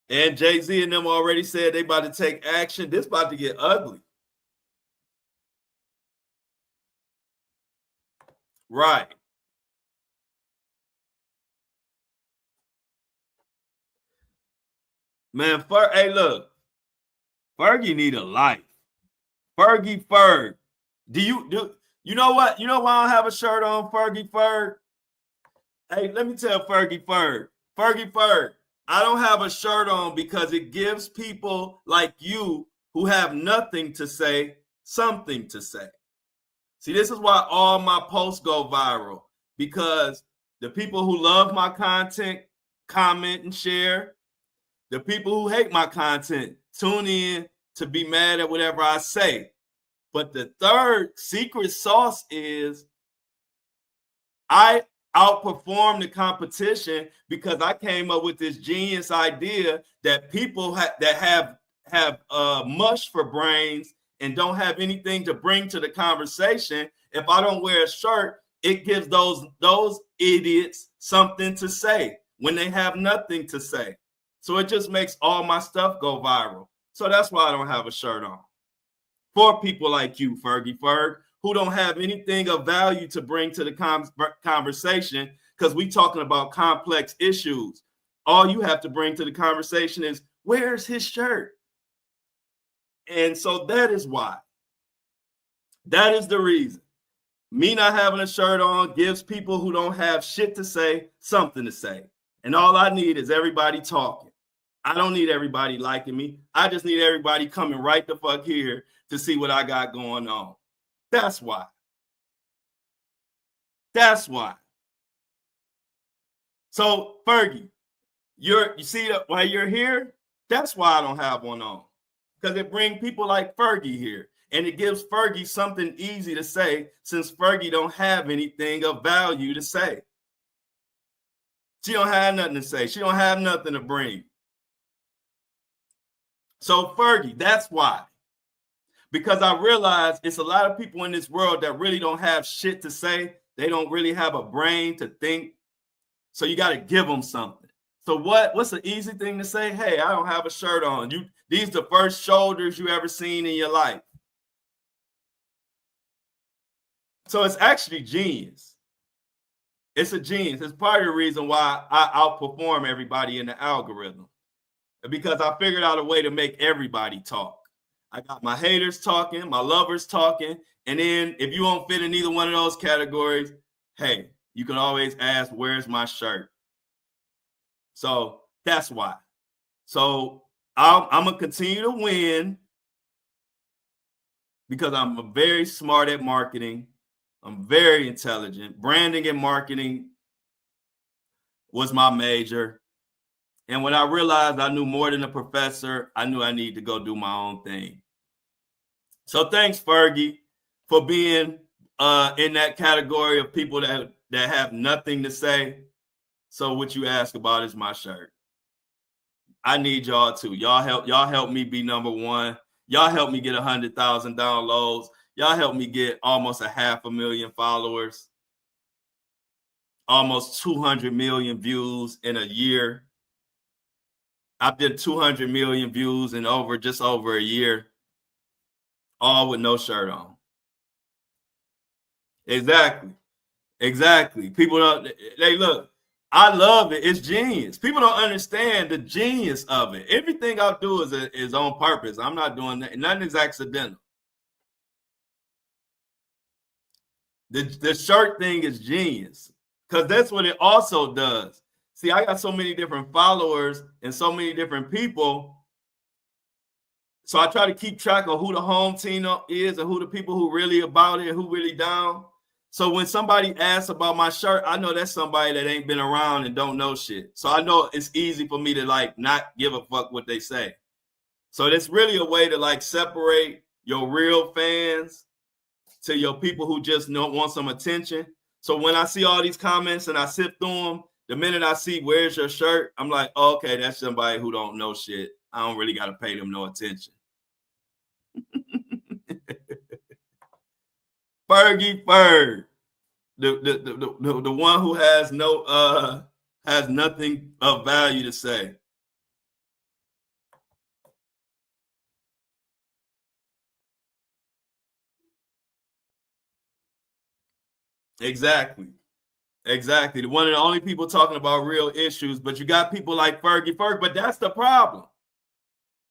And Jay-Z and them already said they about to take action. This about to get ugly. Right. Man, hey, look. Fergie need a life. Fergie Ferg. You know what? You know why I don't have a shirt on, Fergie Ferg? Hey, let me tell Fergie Ferg. Fergie Ferg, I don't have a shirt on because it gives people like you who have nothing to say something to say. See, this is why all my posts go viral, because the people who love my content comment and share. The people who hate my content tune in to be mad at whatever I say. But the third secret sauce is I outperform the competition because I came up with this genius idea that people that have mush for brains and don't have anything to bring to the conversation. If I don't wear a shirt, it gives those idiots something to say when they have nothing to say. So it just makes all my stuff go viral. So that's why I don't have a shirt on. For people like you, Fergie Ferg, who don't have anything of value to bring to the conversation, because we talking about complex issues. All you have to bring to the conversation is, where's his shirt? And so that is why. That is the reason. Me not having a shirt on gives people who don't have shit to say something to say. And all I need is everybody talking. I don't need everybody liking me. I just need everybody coming right the fuck here to see what I got going on. That's why. That's why. So, Fergie, you see that why you're here? That's why I don't have one on. Because it brings people like Fergie here. And it gives Fergie something easy to say since Fergie don't have anything of value to say. She don't have nothing to say. She don't have nothing to bring. So Fergie, that's why. Because I realize it's a lot of people in this world that really don't have shit to say. They don't really have a brain to think. So you got to give them something. So what's the easy thing to say? Hey, I don't have a shirt on. These the first shoulders you ever seen in your life. So it's actually genius. It's a genius. It's part of the reason why I outperform everybody in the algorithm. Because I figured out a way to make everybody talk. I got my haters talking, my lovers talking, and then if you don't fit in either one of those categories, hey, you can always ask, where's my shirt? So that's why. So I'm going to continue to win because I'm very smart at marketing. I'm very intelligent. Branding and marketing was my major. And when I realized I knew more than a professor, I knew I needed to go do my own thing. So thanks, Fergie, for being in that category of people that have nothing to say. So what you ask about is my shirt. I need y'all too. Y'all help me be number one. Y'all help me get 100,000 downloads. Y'all help me get almost 500,000 followers. Almost 200 million views in a year. I did 200 million views in just over a year, all with no shirt on. Exactly. People don't. Look. I love it. It's genius. People don't understand the genius of it. Everything I do is on purpose. I'm not doing that. Nothing is accidental. The shirt thing is genius because that's what it also does. See, I got so many different followers and so many different people. So I try to keep track of who the home team is and who the people who really about it and who really down. So when somebody asks about my shirt, I know that's somebody that ain't been around and don't know shit. So I know it's easy for me to not give a fuck what they say. So it's really a way to separate your real fans to your people who just want some attention. So when I see all these comments and I sift through them, the minute I see where's your shirt, I'm like, oh, okay, that's somebody who don't know shit. I don't really got to pay them no attention. Fergie Ferg, the one who has nothing of value to say. Exactly. One of the only people talking about real issues, but you got people like Fergie Ferg, but that's the problem.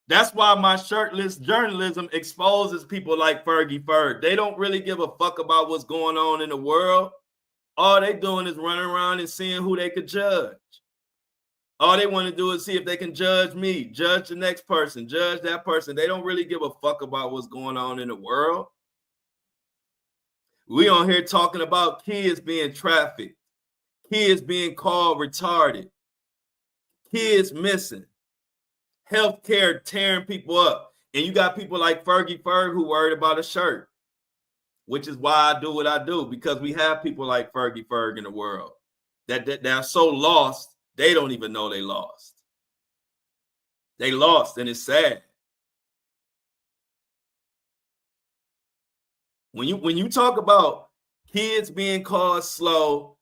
That's why my shirtless journalism exposes people like Fergie Ferg. They don't really give a fuck about what's going on in the world. All they doing is running around and seeing who they could judge. All they want to do is see if they can judge me, judge the next person, judge that person. They don't really give a fuck about what's going on in the world. We on here talking about kids being trafficked, kids being called retarded, kids missing, healthcare tearing people up. And you got people like Fergie Ferg who worried about a shirt, which is why I do what I do, because we have people like Fergie Ferg in the world that are so lost, they don't even know they lost. They lost, and it's sad. When you talk about kids being called slow,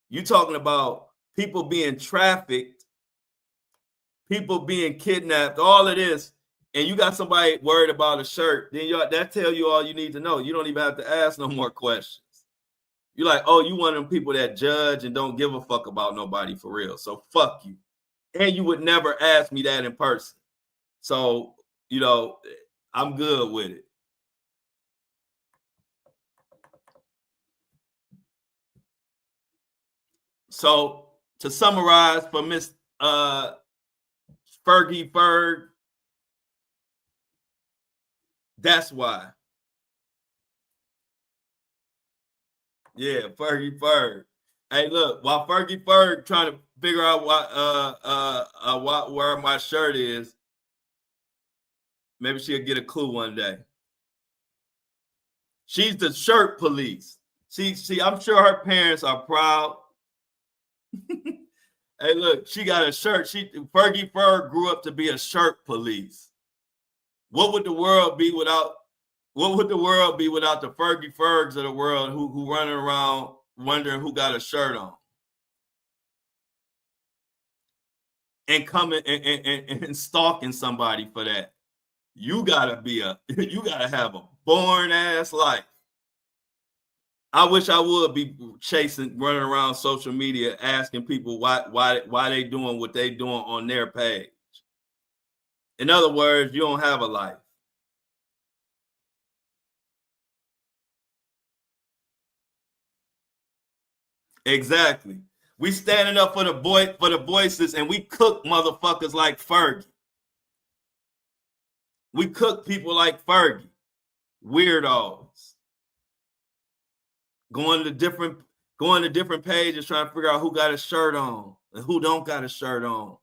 you talking about people being trafficked, people being kidnapped, all of this, and you got somebody worried about a shirt, then that tell you all you need to know. You don't even have to ask no more questions. You're like, oh, you one of them people that judge and don't give a fuck about nobody for real. So fuck you. And you would never ask me that in person. So, I'm good with it. So To summarize for Miss Fergie Ferg, that's why. Yeah, Fergie Ferg. Hey, look, while Fergie Ferg trying to figure out where my shirt is, maybe she'll get a clue one day. She's the shirt police. See, I'm sure her parents are proud. Hey, look, she got a shirt. Fergie Ferg grew up to be a shirt police. What would the world be without? What would the world be without the Fergie Fergs of the world who running around wondering who got a shirt on and coming and stalking somebody for that? You gotta have a born ass life. I wish I would be running around social media asking people why they doing what they doing on their page. In other words, you don't have a life. Exactly. We standing up for the voices, and we cook motherfuckers like Fergie. We cook people like Fergie. Weirdos. Going to different pages trying to figure out who got a shirt on and who don't got a shirt on.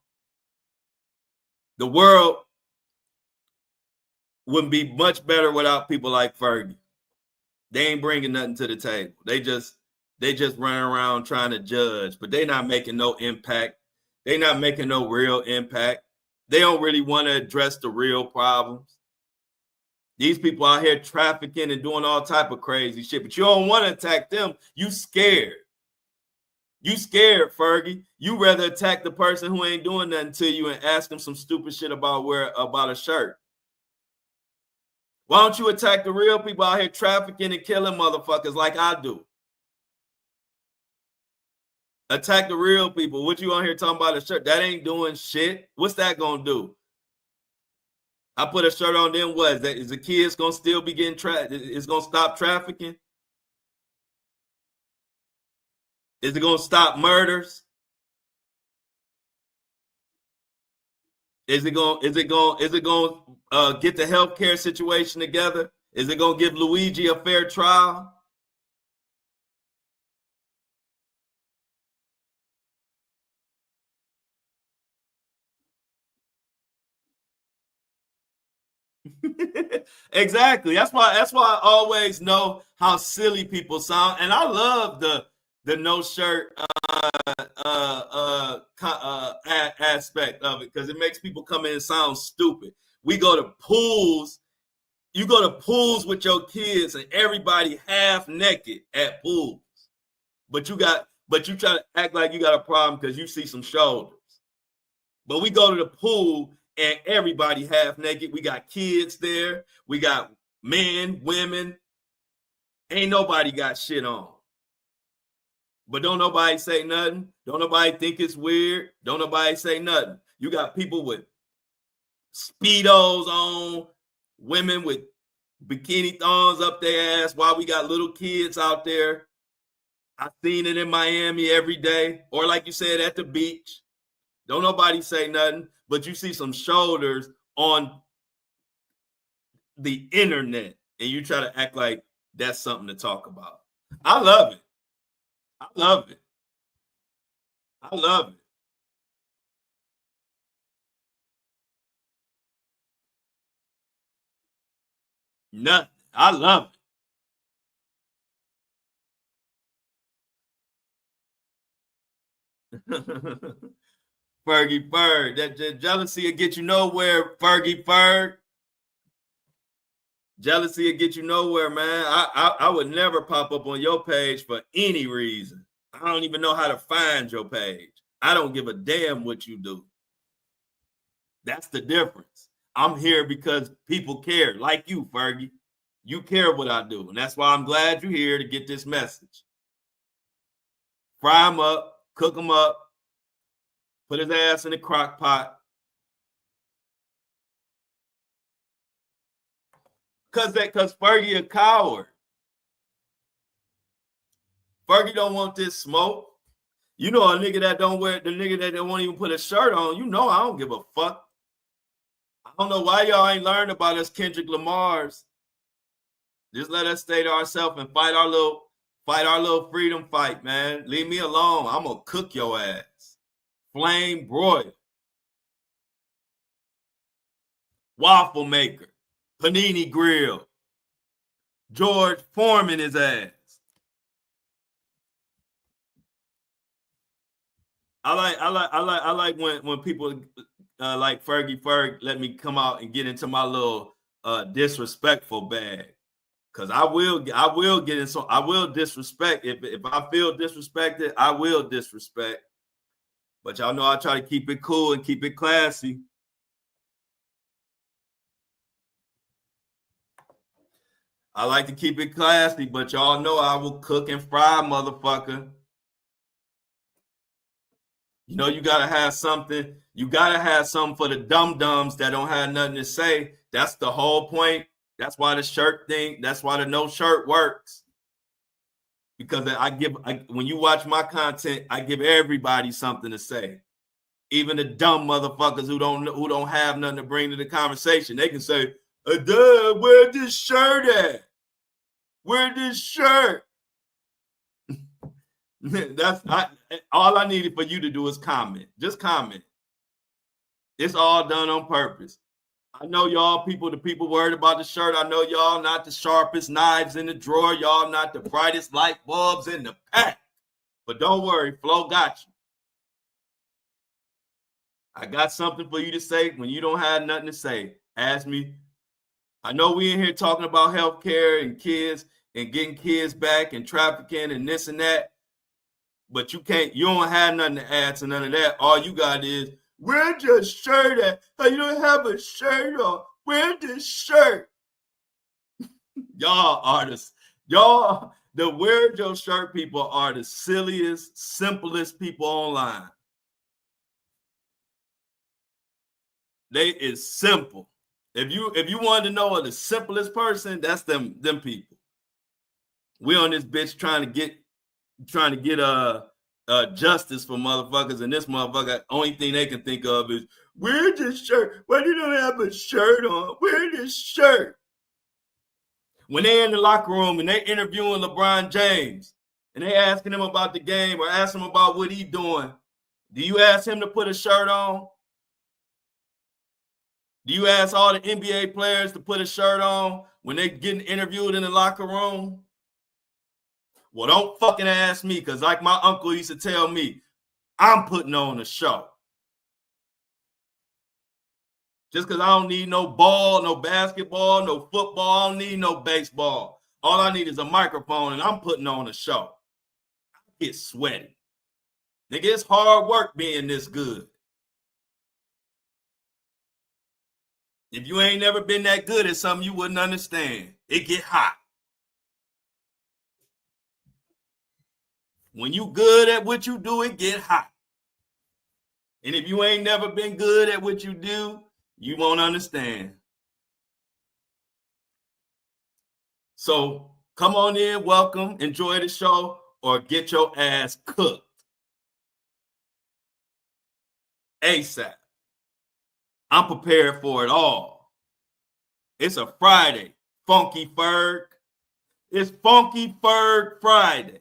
The world would be much better without people like Fergie. They ain't bringing nothing to the table. They just running around trying to judge, but they not making no impact. They not making no real impact. They don't really want to address the real problems. These people out here trafficking and doing all type of crazy shit, but you don't want to attack them. You scared. You scared, Fergie. You rather attack the person who ain't doing nothing to you and ask them some stupid shit about a shirt. Why don't you attack the real people out here trafficking and killing motherfuckers like I do? Attack the real people. What you on here talking about a shirt? That ain't doing shit. What's that gonna do? I put a shirt on them. What is the kids gonna still be getting trapped? It's gonna stop trafficking? Is it gonna stop murders? Is it gonna get the healthcare situation together? Is it gonna give Luigi a fair trial? Exactly. That's why I always know how silly people sound, and I love the no shirt aspect of it because it makes people come in and sound stupid. We go to pools. You go to pools with your kids, and everybody half naked at pools, but you try to act like you got a problem because you see some shoulders. But we go to the pool and everybody half naked. We got kids there. We got men, women. Ain't nobody got shit on. But don't nobody say nothing. Don't nobody think it's weird. Don't nobody say nothing. You got people with Speedos on, women with bikini thongs up their ass while we got little kids out there. I've seen it in Miami every day. Or like you said, at the beach. Don't nobody say nothing, but you see some shoulders on the internet and you try to act like that's something to talk about. I love it. I love it. I love it. Nothing. I love it. Fergie Ferg. That jealousy will get you nowhere, Fergie Ferg. Jealousy will get you nowhere, man. I would never pop up on your page for any reason. I don't even know how to find your page. I don't give a damn what you do. That's the difference. I'm here because people care, like you, Fergie. You care what I do, and that's why I'm glad you're here to get this message. Fry him up, cook him up, put his ass in the crock pot. Cause Fergie a coward. Fergie don't want this smoke. You know a nigga that don't wear, the nigga that won't even put a shirt on, you know I don't give a fuck. I don't know why y'all ain't learned about us Kendrick Lamar's. Just let us stay to ourselves and fight our little freedom fight, man. Leave me alone. I'm gonna cook your ass. Flame broil. Waffle maker. Panini grill. George Foreman his ass. I like when people like Ferg let me come out and get into my little disrespectful bag. Cause I will get in, so I will disrespect. If I feel disrespected, I will disrespect. But y'all know I try to keep it cool and keep it classy. I like to keep it classy, but y'all know I will cook and fry, motherfucker. You know, you gotta have something. You gotta have something for the dum-dums that don't have nothing to say. That's the whole point. That's why the shirt thing, that's why the no shirt works. Because when you watch my content, I give everybody something to say. Even the dumb motherfuckers who don't have nothing to bring to the conversation. They can say, duh, where's this shirt at? Where's this shirt? All I needed for you to do is comment. Just comment. It's all done on purpose. I know y'all the people worried about the shirt. I know y'all not the sharpest knives in the drawer. Y'all not the brightest light bulbs in the pack. But don't worry, Flo got you. I got something for you to say when you don't have nothing to say. Ask me. I know we in here talking about healthcare and kids and getting kids back and trafficking and this and that. But you don't have nothing to add to none of that. All you got is, where's your shirt at? Oh, you don't have a shirt on. Where's this shirt? Y'all artists, the where's your shirt people are the silliest, simplest people online. They is simple. If you wanted to know the simplest person, that's them people. We on this bitch trying to get justice for motherfuckers, and this motherfucker, only thing they can think of is, where's this shirt? Why do you don't have a shirt on? Where's this shirt? When they in the locker room and they interviewing LeBron James and they asking him about the game or asking him about what he doing, do you ask him to put a shirt on? Do you ask all the NBA players to put a shirt on when they getting interviewed in the locker room? Well, don't fucking ask me, because like my uncle used to tell me, I'm putting on a show. Just because I don't need no ball, no basketball, no football, I don't need no baseball. All I need is a microphone, and I'm putting on a show. I get sweaty. Nigga, it's hard work being this good. If you ain't never been that good at something, you wouldn't understand. It get hot. When you good at what you do, it get hot. And if you ain't never been good at what you do, you won't understand. So come on in, welcome, enjoy the show, or get your ass cooked. ASAP. I'm prepared for it all. It's a Friday. Funky Ferg. It's Funky Ferg Friday.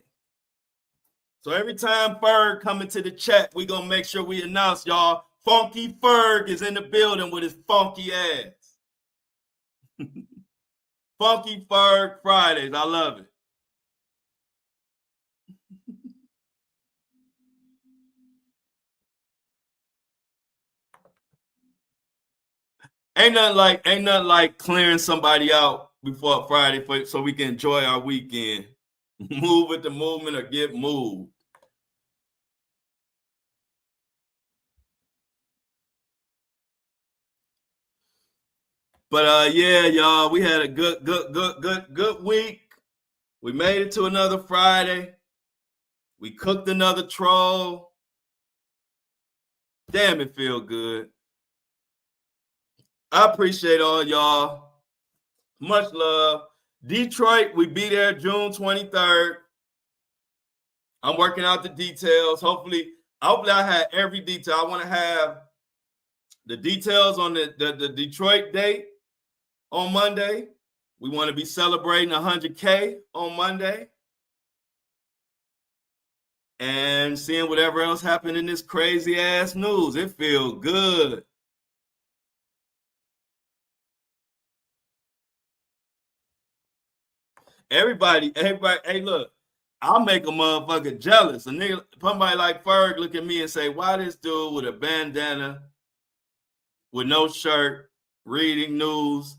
So every time Ferg come into the chat, we gonna make sure we announce, y'all, Funky Ferg is in the building with his funky ass. Funky Ferg Fridays. I love it. Ain't nothing like clearing somebody out before Friday so we can enjoy our weekend. Move with the movement or get moved. But yeah, y'all, we had a good week. We made it to another Friday. We cooked another troll. Damn, it feel good. I appreciate all y'all. Much love. Detroit, we be there June 23rd. I'm working out the details. Hopefully I had every detail. I want to have the details on the Detroit date on Monday. We want to be celebrating 100K on Monday. And seeing whatever else happened in this crazy ass news. It feels good. Everybody, hey, look, I'll make a motherfucker jealous. A nigga, somebody like Ferg look at me and say, why this dude with a bandana, with no shirt, reading news,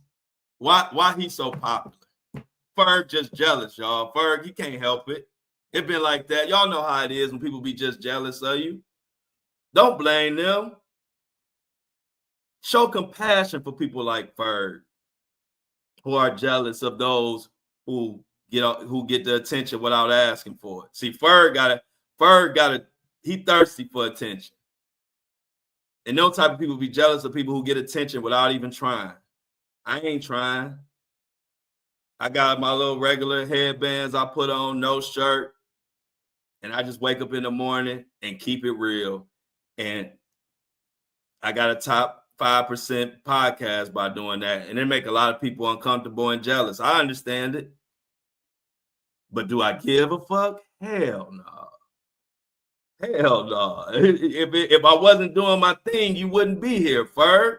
why he so popular? Ferg just jealous, y'all. Ferg, he can't help it. It been like that. Y'all know how it is when people be just jealous of you. Don't blame them. Show compassion for people like Ferg who are jealous of those who get the attention without asking for it. See, Ferg got he thirsty for attention. And no type of people be jealous of people who get attention without even trying. I ain't trying. I got my little regular headbands I put on, no shirt. And I just wake up in the morning and keep it real. And I got a top 5% podcast by doing that. And it make a lot of people uncomfortable and jealous. I understand it. But do I give a fuck? Hell no. Hell no. If I wasn't doing my thing, you wouldn't be here, Ferg.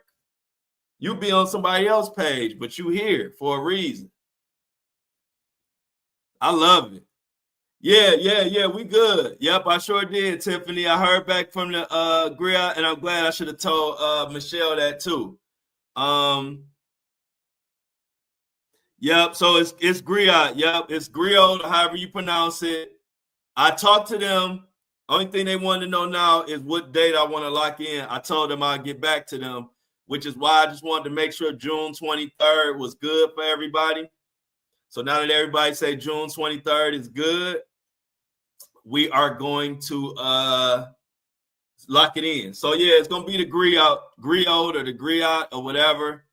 You'd be on somebody else's page, but you here for a reason. I love it. Yeah, we good. Yep, I sure did, Tiffany. I heard back from the griot, and I'm glad I should have told Michelle that too. Yep, so it's griot. Yep, it's griot, however you pronounce it. I talked to them. Only thing they want to know now is what date I want to lock in. I told them I'd get back to them, which is why I just wanted to make sure June 23rd was good for everybody. So now that everybody say June 23rd is good, we are going to lock it in. So yeah, it's gonna be the griot or the griot or whatever.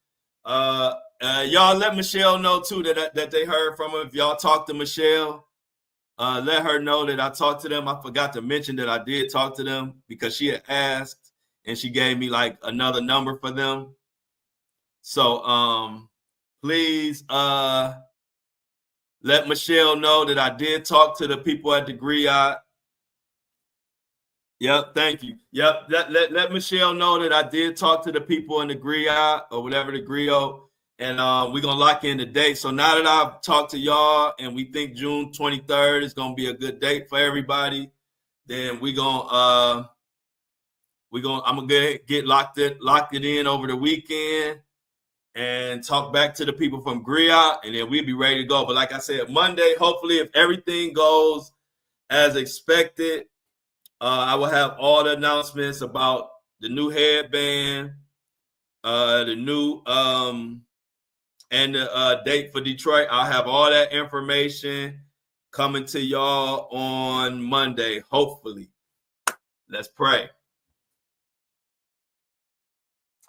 Y'all let Michelle know too that they heard from her. If y'all talk to Michelle, let her know that I talked to them. I forgot to mention that I did talk to them because she had asked and she gave me like another number for them. So please let Michelle know that I did talk to the people at the griot. Yep, thank you. Yep, let Michelle know that I did talk to the people in the griot or whatever the griot, and we're gonna lock in the date. So now that I've talked to y'all and we think June 23rd is gonna be a good date for everybody, then I'm gonna get locked it in over the weekend and talk back to the people from griot, and then we'll be ready to go. But like I said, Monday, hopefully, if everything goes as expected, I will have all the announcements about the new headband, the new and the date for Detroit. I'll have all that information coming to y'all on Monday, hopefully. Let's pray.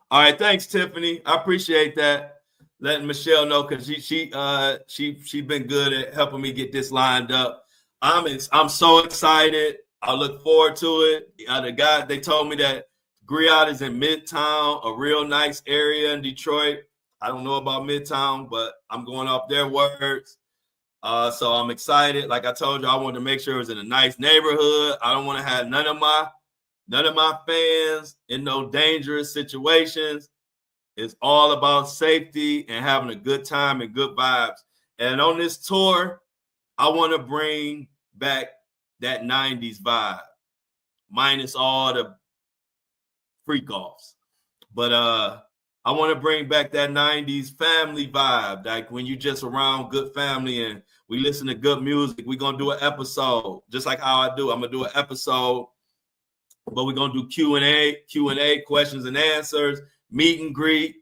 All right, thanks, Tiffany. I appreciate that. Letting Michelle know because she been good at helping me get this lined up. I'm so excited. I look forward to it. The guy, they told me that griot is in Midtown, a real nice area in Detroit. I don't know about Midtown, but I'm going off their words. So I'm excited. Like I told you, I wanted to make sure it was in a nice neighborhood. I don't want to have none of my fans in no dangerous situations. It's all about safety and having a good time and good vibes. And on this tour, I want to bring back that 90s vibe, minus all the freak offs. But I want to bring back that 90s family vibe, like when you just around good family and we listen to good music. We're going to do an episode, just like how I do. I'm going to do an episode, but we're going to do Q&A, questions and answers, meet and greet,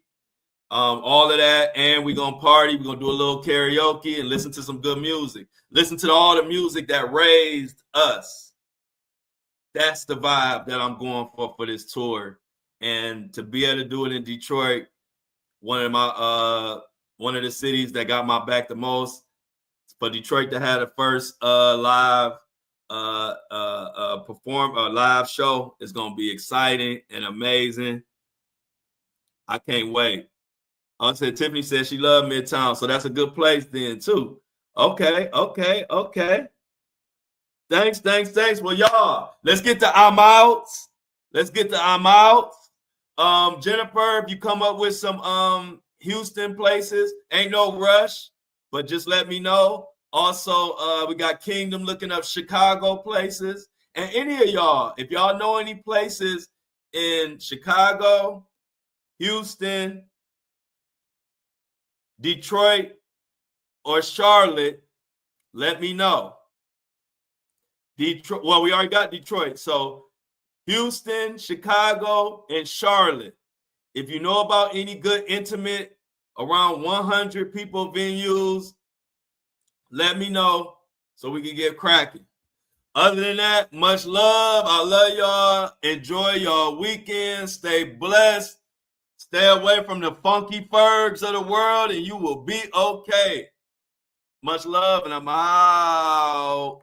all of that. And we're going to party. We're going to do a little karaoke and listen to some good music. Listen to all the music that raised us. That's the vibe that I'm going for this tour. And to be able to do it in Detroit, one of the cities that got my back the most, for Detroit to have the first live perform a live show. It's gonna be exciting and amazing. I can't wait. Said Tiffany said she loved Midtown, so that's a good place then too. Okay. Thanks. Well, y'all, let's get to I'm outs. Jennifer, if you come up with some Houston places, ain't no rush, but just let me know. Also, we got Kingdom looking up Chicago places. And any of y'all, if y'all know any places in Chicago, Houston, Detroit, or Charlotte, let me know. Detroit. Well, we already got Detroit. So Houston, Chicago, and Charlotte. If you know about any good intimate around 100 people venues, let me know so we can get cracking. Other than that, much love. I love y'all. Enjoy y'all weekend. Stay blessed. Stay away from the funky Fergs of the world and you will be okay. Much love and I'm out.